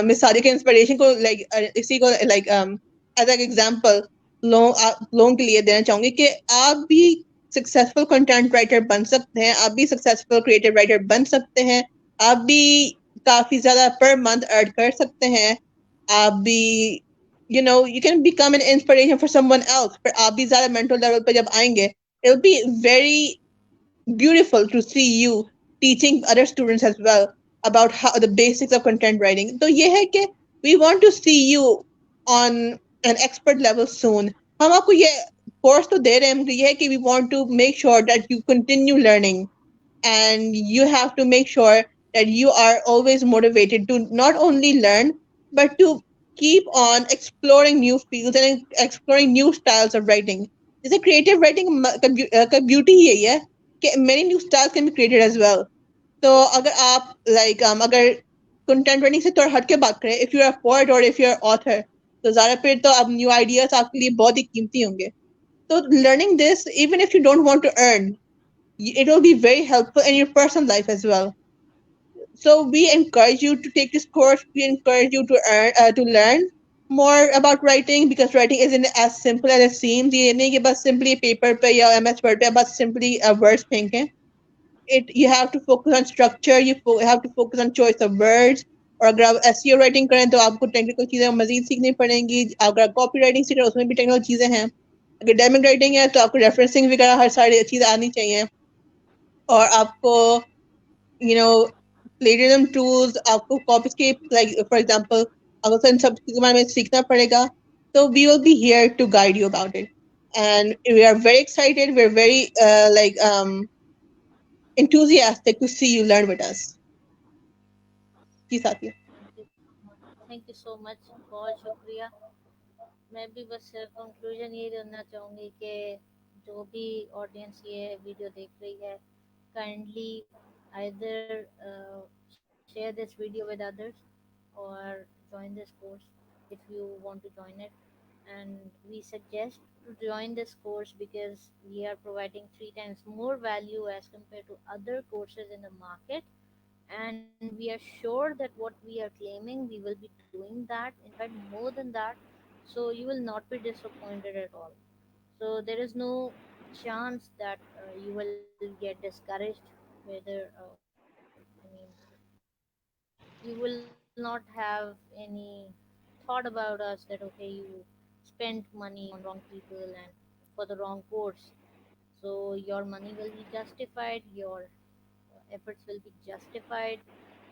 مس سعدیہ کے انسپائریشن کو لائک اسی کو لائک ایز این ایگزامپل لوگوں کے لیے دینا چاہوں گی کہ آپ بھی سکسیزفل کنٹینٹ رائٹر بن سکتے ہیں, آپ بھی سکسیزفل کریٹو رائٹر بن سکتے ہیں, آپ بھی کافی زیادہ پر منتھ ارن کر سکتے ہیں, آپ بھی you can become an inspiration for someone else. پر آپ بھی زیادہ mental level پہ جب آئیں گے, it will be very beautiful to see you teaching other students as well about how the basics of content writing. تو یہ ہے کہ we want to see you on an expert level soon. ہم آپ کو یہ کورس تو دے رہے ہیں, یہ ہے کہ we want to make sure that you continue learning, and you have to make sure that you are always motivated to not only learn but to keep on exploring new fields and exploring new styles of writing. جیسے creative writing کا beauty یہی ہے کہ many new styles can be created as well. تو اگر آپ like اگر content writing سے تھوڑا ہٹ کے بات کریں, if you are a poet or if you are author, تو زیادہ پھر تو اب نیو آئیڈیاز آپ کے لیے بہت ہی قیمتی ہوں گے. So learning this, even if you don't want to earn, it will be very helpful in your personal life as well. So we encourage you to take this course. We encourage you to learn more about writing, because writing isn't as simple as it seems. یہ نہیں کہ بس simply paper پہ یا MS Word پہ بس simply words پھینکیں. You have to focus on structure. Have to focus on choice of words. اور اگر آپ SEO writing کریں تو آپ کو ٹیکنیکل چیزیں مزید سیکھنی پڑیں گی. اگر آپ کاپی رائٹنگ سیکھ رہے ہیں اس میں بھی ٹیکنیکل چیزیں ہیں. اکیڈیمک رائٹنگ ہے تو آپ کو ریفرنسنگ وغیرہ ہر ساری چیز آنی چاہیے. اور آپ کو you know plagiarism tools, آپ کو copies کے like for example اگر ان سب کے بارے میں سیکھنا پڑے گا. So we will be here to guide you about it. And we are very excited. We're very enthusiastic to see you learn with us. جی ساتھی. تھینک یو سو مچ، بہت شکریہ. میں بھی بس کنکلوژن یہی کرنا چاہوں گی کہ جو بھی آڈینس یہ ویڈیو دیکھ رہی ہے، kindly either share this video with others or join this course if you want to join it. And we suggest to join this course because we are providing 3 times more value as compared to other courses in the market, and we are sure that what we are claiming we will be doing that, in fact more than that. So you will not be disappointed at all. So there is no chance that you will get discouraged, whether you will not have any thought about us that okay, you spent money on wrong people and for the wrong course. So your money will be justified, your efforts will be justified,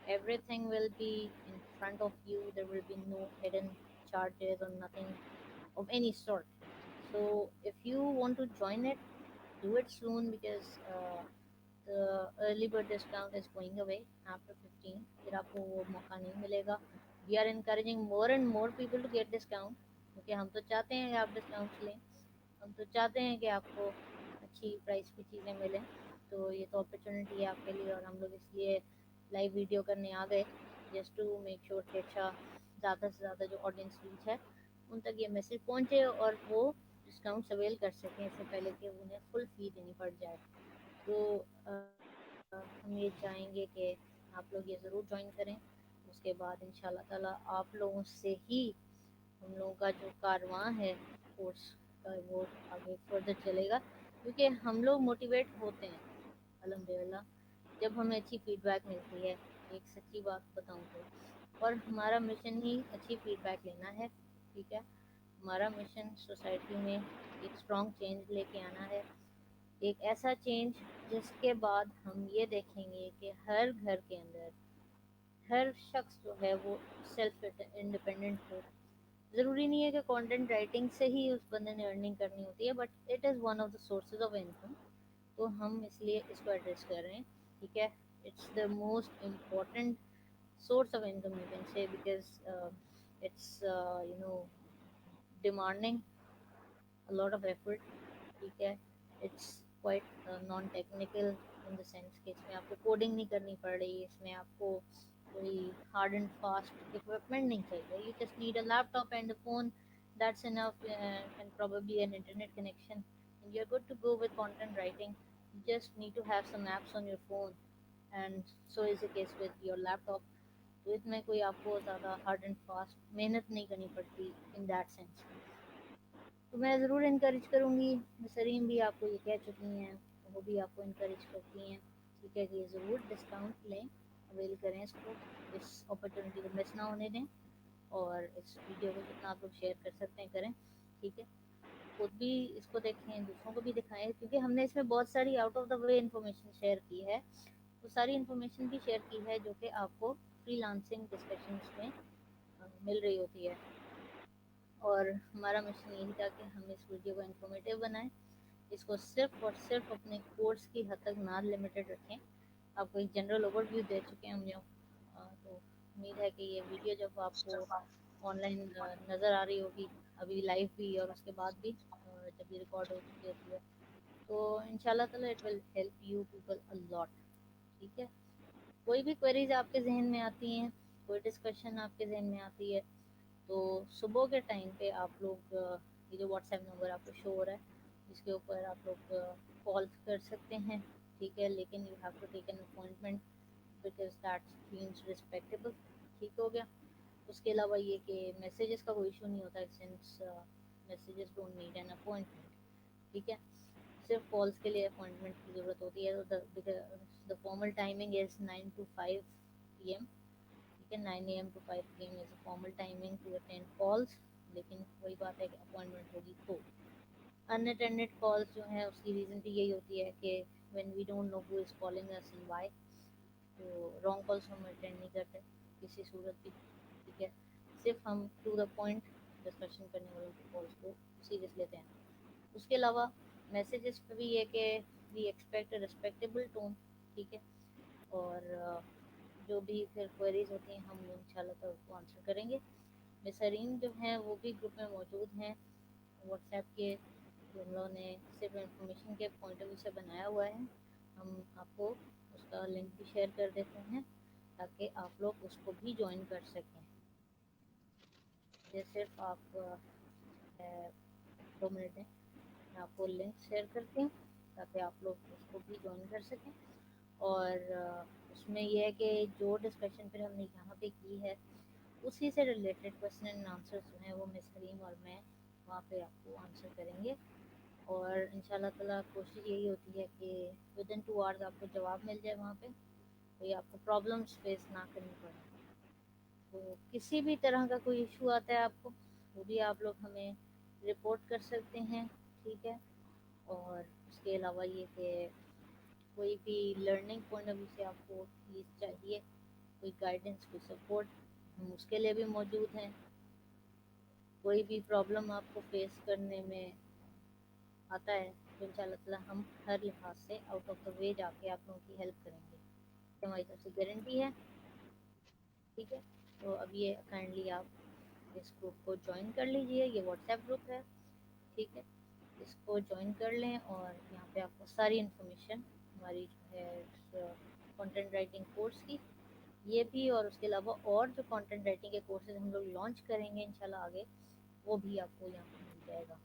everything will be in front of you. There will be no hidden charges or nothing of any sort. So if you want to join it, do it soon because the early bird discount is going away after 15. پھر آپ کو وہ موقع نہیں ملے گا. We are encouraging more and more people to get discount کیونکہ ہم تو چاہتے ہیں کہ آپ ڈسکاؤنٹس لیں. ہم تو چاہتے ہیں کہ آپ کو اچھی پرائس پہ چیزیں ملیں. تو یہ تو اپرچونیٹی ہے آپ کے لیے، اور ہم لوگ اس لیے لائیو ویڈیو کرنے آ گئے جسٹ ٹو میک شیور کہ اچھا زیادہ سے زیادہ جو آڈینس ریچ ہے ان تک یہ میسج پہنچے اور وہ ڈسکاؤنٹس اویل کر سکیں اس سے پہلے کہ انہیں فل فی دینی پڑ جائے. تو ہم یہ چاہیں گے کہ آپ لوگ یہ ضرور جوائن کریں. اس کے بعد ان شاء اللہ تعالیٰ آپ لوگوں سے ہی ہم لوگوں کا جو کارواں ہے کورس کا وہ آگے فردر چلے گا، کیونکہ ہم لوگ موٹیویٹ ہوتے ہیں الحمد للہ جب ہمیں اچھی فیڈ بیک ملتی ہے. ایک سچی بات بتاؤں تو، اور ہمارا مشن ہی اچھی فیڈ بیک لینا ہے. ٹھیک ہے، ہمارا مشن سوسائٹی میں ایک اسٹرانگ چینج لے کے آنا ہے. ایک ایسا چینج جس کے بعد ہم یہ دیکھیں گے کہ ہر گھر کے اندر ہر شخص جو ہے وہ سیلف انڈیپینڈنٹ ہو. ضروری نہیں ہے کہ کانٹینٹ رائٹنگ سے ہی اس بندے نے ارننگ کرنی ہوتی ہے، but it is one of the sources of income. تو ہم اس لیے اس کو ایڈریس کر رہے ہیں. ٹھیک ہے، it's the most important source of income you can say because it's demanding a lot of effort. ٹھیک ہے، it's quite non technical in the sense کہ اس میں آپ کو کوڈنگ نہیں کرنی پڑ رہی، اس میں آپ کو کوئی ہارڈ اینڈ فاسٹ اکوپمنٹ نہیں چاہیے. You just need a laptop and a phone, that's enough, and probably an internet connection, and you're good to go with content writing. You just need to have some apps on your phone, and so is the case with your laptop. تو اس میں کوئی آپ کو زیادہ hard and fast محنت نہیں کرنی پڑتی ان دیٹ سینس. تو میں ضرور انکریج کروں گی. سریم بھی آپ کو یہ کہہ چکی ہیں، وہ بھی آپ کو انکریج کرتی ہیں. ٹھیک ہے کہ یہ ضرور ڈسکاؤنٹ لیں، اویل کریں اس کو، اس اپرچونیٹی کو مس نہ ہونے دیں، اور اس ویڈیو کو جتنا آپ لوگ شیئر کر سکتے ہیں کریں. ٹھیک ہے، خود بھی اس کو دیکھیں، دوسروں کو بھی دکھائیں، کیونکہ ہم نے اس میں بہت ساری out of the way information share کی ہے. وہ ساری انفارمیشن بھی شیئر کی ہے جو کہ آپ کو فری لانسنگ ڈسکشنس میں مل رہی ہوتی ہے. اور ہمارا مشن یہی تھا کہ ہم اس ویڈیو کو انفارمیٹیو بنائیں، اس کو صرف اور صرف اپنے کورس کی حد تک نہ لمیٹڈ رکھیں. آپ کو ایک جنرل اوور ویو دے چکے ہیں ہم جو، تو امید ہے کہ یہ ویڈیو جب آپ کو آن لائن نظر آ رہی ہوگی، ابھی لائیو بھی اور اس کے بعد بھی جب یہ ریکارڈ ہو چکی ہوتی ہے، تو ان شاء اللہ تعالیٰ it will help you people a lot. ٹھیک ہے، کوئی بھی کوئریز آپ کے ذہن میں آتی ہیں، کوئی ڈسکشن آپ کے ذہن میں آتی ہے، تو صبح کے ٹائم پہ آپ لوگ یہ جو واٹس ایپ نمبر آپ کو شو ہو رہا ہے اس کے اوپر آپ لوگ کالس کر سکتے ہیں، ٹھیک ہے، لیکن you have to take an appointment because that seems respectable, ٹھیک ہو گیا۔ اس کے علاوہ یہ کہ میسیجز کا کوئی ایشو نہیں ہوتا since messages don't need an appointment, ٹھیک ہے، صرف کالس کے لیے اپوائنٹمنٹ کی ضرورت ہوتی ہے۔ The formal timing is 9 to 5 PM، ٹھیک ہے، 9 AM to 5 PM is a formal timing to attend calls, لیکن وہی بات ہے کہ اپوائنٹمنٹ ہوگی تو۔ ان اٹینڈڈ کالس جو ہیں اس کی ریزن بھی یہی ہوتی ہے کہ when we don't know who is calling us and why, تو رانگ کالس ہم اٹینڈ نہیں کرتے کسی صورت بھی، ٹھیک ہے، صرف ہم ٹو دا پوائنٹ ڈسکشن کرنے والوں کی کالس کو سیریس لیتے ہیں۔ اس کے علاوہ میسیجز پہ بھی یہ کہ وی ایکسپیکٹ رسپیکٹیبل ٹون، ٹھیک ہے، اور جو بھی پھر کوئریز ہوتی ہیں ہم انشاءاللہ تعالیٰ اس کو آنسر کریں گے۔ مسرین جو ہیں وہ بھی گروپ میں موجود ہیں واٹس ایپ کے، جو ہم لوگوں نے صرف انفارمیشن کے پوائنٹ آف ویو سے بنایا ہوا ہے، ہم آپ کو اس کا لنک بھی شیئر کر دیتے ہیں تاکہ آپ لوگ اس کو بھی جوائن کر سکیں۔ یہ صرف آپ 2 منٹ میں آپ کو لنک شیئر کرتی ہوں تاکہ آپ لوگ اس کو بھی جوائن کر سکیں۔ اور اس میں یہ ہے کہ جو ڈسکشن پھر ہم نے یہاں پہ کی ہے اسی سے ریلیٹڈ کویشچن اینڈ آنسر جو ہیں وہ مس کریم اور میں وہاں پہ آپ کو آنسر کریں گے، اور انشاءاللہ تعالیٰ کوشش یہی ہوتی ہے کہ ود ان 2 hours آپ کو جواب مل جائے وہاں پہ، کوئی آپ کو پرابلمس فیس نہ کرنی پڑے۔ تو کسی بھی طرح کا کوئی ایشو آتا ہے آپ کو وہ بھی آپ لوگ ہمیں رپورٹ کر سکتے ہیں، ٹھیک ہے، اور اس کے علاوہ یہ کہ کوئی بھی لرننگ پوائنٹ آف ویو سے آپ کو چیز چاہیے، کوئی گائیڈنس، کوئی سپورٹ، ہم اس کے لیے بھی موجود ہیں۔ کوئی بھی پرابلم آپ کو فیس کرنے میں آتا ہے تو ان شاء اللہ تعالیٰ ہم ہر لحاظ سے آؤٹ آف دا وے جا کے آپ لوگوں کی ہیلپ کریں گے، ہماری طرف سے گارنٹی ہے، ٹھیک ہے۔ تو اب یہ کائنڈلی آپ اس گروپ کو جوائن کر لیجئے، یہ واٹس ایپ گروپ ہے، ٹھیک ہے، اس کو جوائن کر لیں، اور یہاں پہ آپ کو ساری انفارمیشن ہماری جو ہے کانٹینٹ رائٹنگ کورس کی یہ بھی، اور اس کے علاوہ اور جو کانٹینٹ رائٹنگ کے کورسز ہم لوگ لانچ کریں گے انشاءاللہ آگے، وہ بھی آپ کو یہاں پہ مل جائے گا۔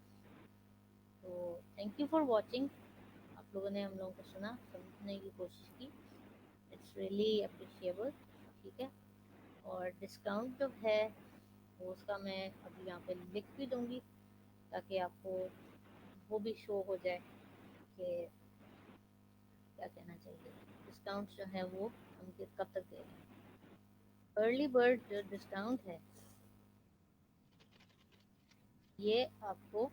تو تھینک یو فار واچنگ، آپ لوگوں نے ہم لوگوں کو سنا، سمجھنے کی کوشش کی، اٹس ریئلی اپریشیبل، ٹھیک ہے۔ اور ڈسکاؤنٹ جو ہے وہ اس کا میں ابھی یہاں پہ لکھ بھی دوں گی تاکہ آپ کو وہ بھی شو ہو جائے کہ کیا کہنا چاہیے، ڈسکاؤنٹ جو ہے وہ ہم کب تک دے رہے ہیں۔ ارلی برڈ جو ڈسکاؤنٹ ہے یہ آپ کو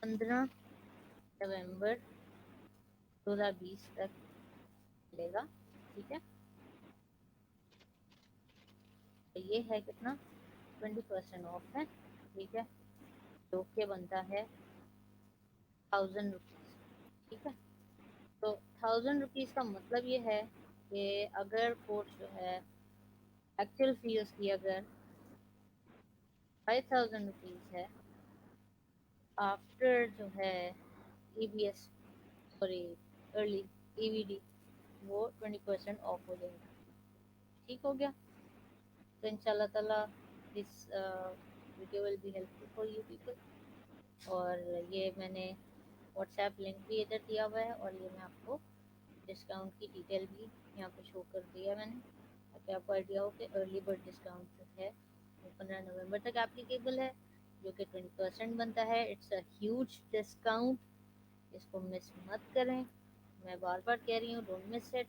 15 نومبر 2020 تک ملے گا، ٹھیک ہے، یہ ہے کتنا 20% آف ہے، ٹھیک ہے، جو کہ بنتا ہے 1000 روپیز، ٹھیک ہے۔ تو 1000 روپیز کا مطلب یہ ہے کہ اگر کورس جو ہے ایکچوئل فی اس کی اگر 5000 روپیز ہے، آفٹر جو ہے E B S, sorry early E V D, وہ 20% آف ہو جائے گا، ٹھیک ہو گیا۔ تو ان شاء اللہ تعالیٰ this video will be helpful for you people, اور یہ میں نے واٹس ایپ لنک بھی ادھر دیا ہوا ہے، اور یہ میں آپ کو ڈسکاؤنٹ کی ڈیٹیل بھی یہاں پہ شو کر دیا میں نے تاکہ آپ کو آئیڈیا ہو کہ ارلی برڈ ڈسکاؤنٹ جو ہے وہ 15 نومبر تک اپلیکیبل ہے، جو کہ 20% بنتا ہے۔ اٹس اے ہیوج ڈسکاؤنٹ، اس کو مس مت کریں، میں بار بار کہہ رہی ہوں ڈونٹ مس اٹ،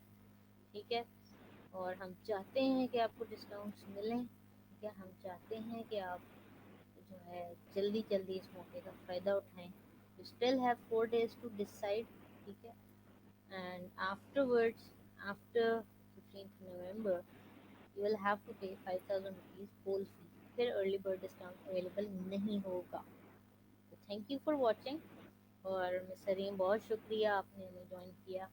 ٹھیک ہے۔ اور ہم چاہتے ہیں کہ آپ کو ڈسکاؤنٹس ملیں، ٹھیک ہے، ہم چاہتے ہیں کہ آپ جو ہے جلدی جلدی اس موقع کا فائدہ اٹھائیں۔ You still have 4 days to decide، ٹھیک ہے، and afterwards after 15th November you will have to pay 5000 rupees whole fee، پھر ارلی برڈ ڈسکاؤنٹ اویلیبل نہیں ہوگا۔ تو تھینک یو فار واچنگ، اور مس ریم بہت شکریہ آپ نے ہمیں جوائن کیا،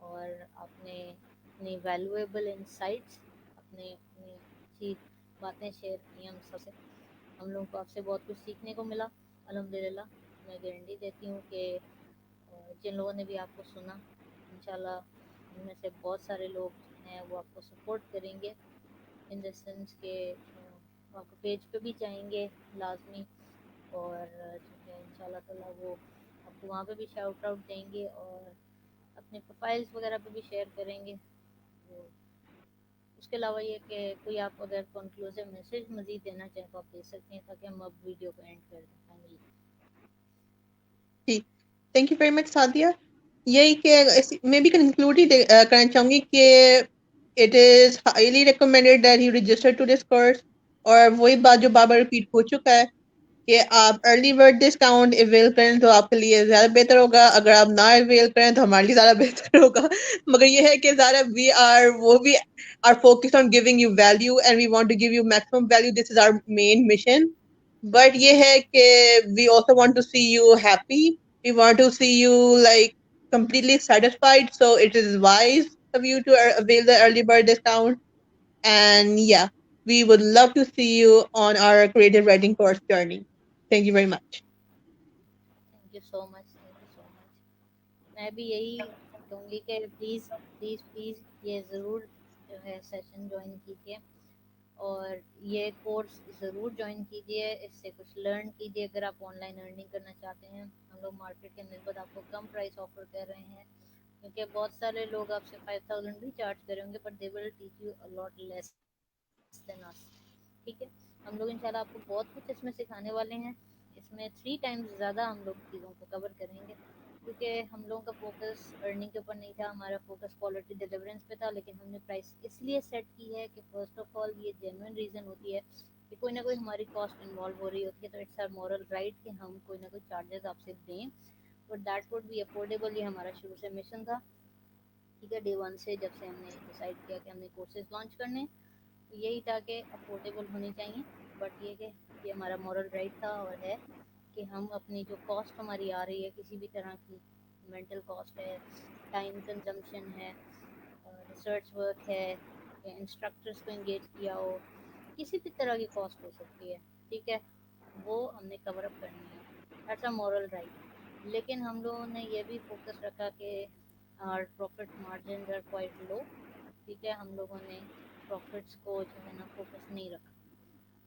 اور آپ نے اپنی ویلیویبل انسائٹس، اپنی اچھی باتیں شیئر کی ہم سب سے، ہم لوگوں کو آپ سے بہت کچھ سیکھنے کو ملا الحمدللہ۔ میں گارنٹی دیتی ہوں کہ جن لوگوں نے بھی آپ کو سنا انشاءاللہ ان میں سے بہت سارے لوگ ہیں وہ آپ کو سپورٹ کریں گے، ان دا سینس کہ آپ کو پیج پہ بھی چاہیں گے لازمی، اور جو ہے انشاءاللہ تعالیٰ وہ آپ کو وہاں پہ بھی شاؤٹ آؤٹ دیں گے اور اپنے پروفائلز وغیرہ پہ بھی شیئر کریں گے. تو اس کے علاوہ یہ کہ کوئی آپ اگر کنکلوزیو میسج مزید دینا چاہیں تو آپ دے سکتے ہیں تاکہ ہم اب ویڈیو کو اینڈ کر دیں فائنلی. جی thank you very much Sadia. یہی کہ میں بھی کنکلوڈ ہی کرنا چاہوں گی کہ it is highly recommended that you register to this course. اور وہی بات جو بار بار ریپیٹ ہو چکا ہے کہ آپ ارلی برڈ ڈسکاؤنٹ اویل کریں تو آپ کے لیے زیادہ بہتر ہوگا. اگر آپ نہ اویل کریں تو ہمارے لیے زیادہ بہتر ہوگا. مگر یہ ہے کہ زیادہ وہ بھی are focus on giving you value and we want to give you maximum value. This is our main mission. But یہ ہے کہ we also want to see you happy. We want to see you like completely satisfied, so it is wise of you to avail the early bird discount. And yeah, we would love to see you on our creative writing course journey. Thank you very much. Thank you so much, thank you so much. میں بھی یہی کہوں گی کہ please please please یہ ضرور جو ہے سیشن جوائن کیجیے اور یہ کورس ضرور جوائن کیجیے. اس سے کچھ لرن کیجیے اگر آپ آن لائن ارننگ کرنا چاہتے ہیں. ہم لوگ مارکیٹ کے نسبت آپ کو کم پرائس آفر کر رہے ہیں کیونکہ بہت سارے لوگ آپ سے 5000 بھی چارج کریں گے but they will teach you a lot less than us. ٹھیک ہے, ہم لوگ انشاءاللہ آپ کو بہت کچھ اس میں سکھانے والے ہیں. اس میں 3 ٹائمز زیادہ ہم لوگ چیزوں کو کور کریں گے کیونکہ ہم لوگوں کا فوکس ارننگ کے اوپر نہیں تھا, ہمارا فوکس کوالٹی ڈیلیورنس پہ تھا. لیکن ہم نے پرائس اس لیے سیٹ کی ہے کہ فرسٹ آف آل یہ جینوئن ریزن ہوتی ہے کہ کوئی نہ کوئی ہماری کاسٹ انوالو ہو رہی ہوتی ہے, تو اٹس آر مورل رائٹ کہ ہم کوئی نہ کوئی چارجز آپ سے دیں but that would be affordable. یہ ہمارا شروع سے مشن تھا. ٹھیک ہے, ڈے 1 سے جب سے ہم نے ڈیسائیڈ کیا کہ ہم نے کورسز لانچ کرنے یہی تھا کہ افورڈیبل ہونی چاہیے. بٹ یہ ہمارا مورل رائٹ تھا اور ہے کہ ہم اپنی جو کاسٹ ہماری آ رہی ہے کسی بھی طرح کی, مینٹل کاسٹ ہے, ٹائم کنزمپشن ہے, ریسرچ ورک ہے, یا انسٹرکٹرس کو انگیج کیا ہو, کسی بھی طرح کی کاسٹ ہو سکتی ہے. ٹھیک ہے, وہ ہم نے کور اپ کرنی ہے. That's a moral right. لیکن ہم لوگوں نے یہ بھی فوکس رکھا کہ our profit margins are quite low. ٹھیک ہے, ہم لوگوں نے پروفٹس کو جو ہے نا فوکس نہیں رکھا.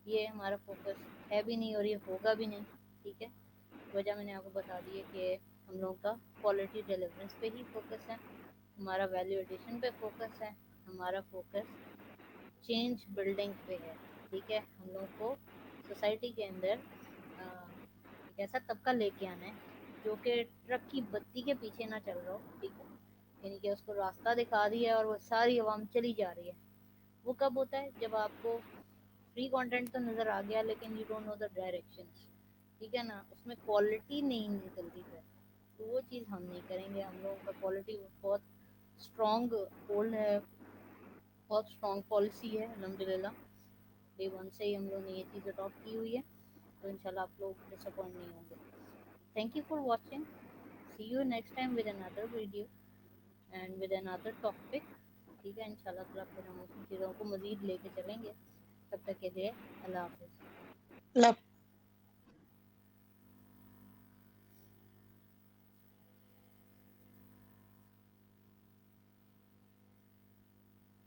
یہ ہمارا فوکس ہے بھی نہیں اور یہ ہوگا بھی نہیں. ٹھیک ہے, وجہ میں نے آپ کو بتا دی ہے کہ ہم لوگوں کا کوالٹی ڈیلیورنس پہ ہی فوکس ہے, ہمارا ویلیو ایڈیشن پہ فوکس ہے, ہمارا فوکس چینج بلڈنگ پہ ہے. ٹھیک ہے, ہم لوگوں کو سوسائٹی کے اندر ایک ایسا طبقہ لے کے آنا ہے جو کہ ٹرک کی بتی کے پیچھے نہ چل رہا ہو. ٹھیک ہے, یعنی کہ اس کو راستہ دکھا دیا ہے اور وہ ساری عوام چلی جا رہی ہے. وہ کب ہوتا ہے جب آپ کو فری کنٹینٹ تو نظر آ گیا لیکن you don't know the directions. ٹھیک ہے نا, اس میں کوالٹی نہیں نکلتی پھر, تو وہ چیز ہم نہیں کریں گے. ہم لوگوں کا کوالٹی بہت اسٹرانگ ہولڈ ہے, بہت اسٹرانگ پالیسی ہے الحمد للہ. ڈے 1 سے ہی ہم لوگوں نے یہ چیز اڈاپٹ کی ہوئی ہے, تو انشاءاللہ آپ لوگ ڈس اپوائنٹ نہیں ہوں گے. Thank you for watching. See you next time with another video and with another topic. ٹھیک ہے, انشاءاللہ تعالیٰ پھر ہم اس چیزوں کو مزید لے کے چلیں گے. تب تک کے لیے اللہ حافظ. اللہ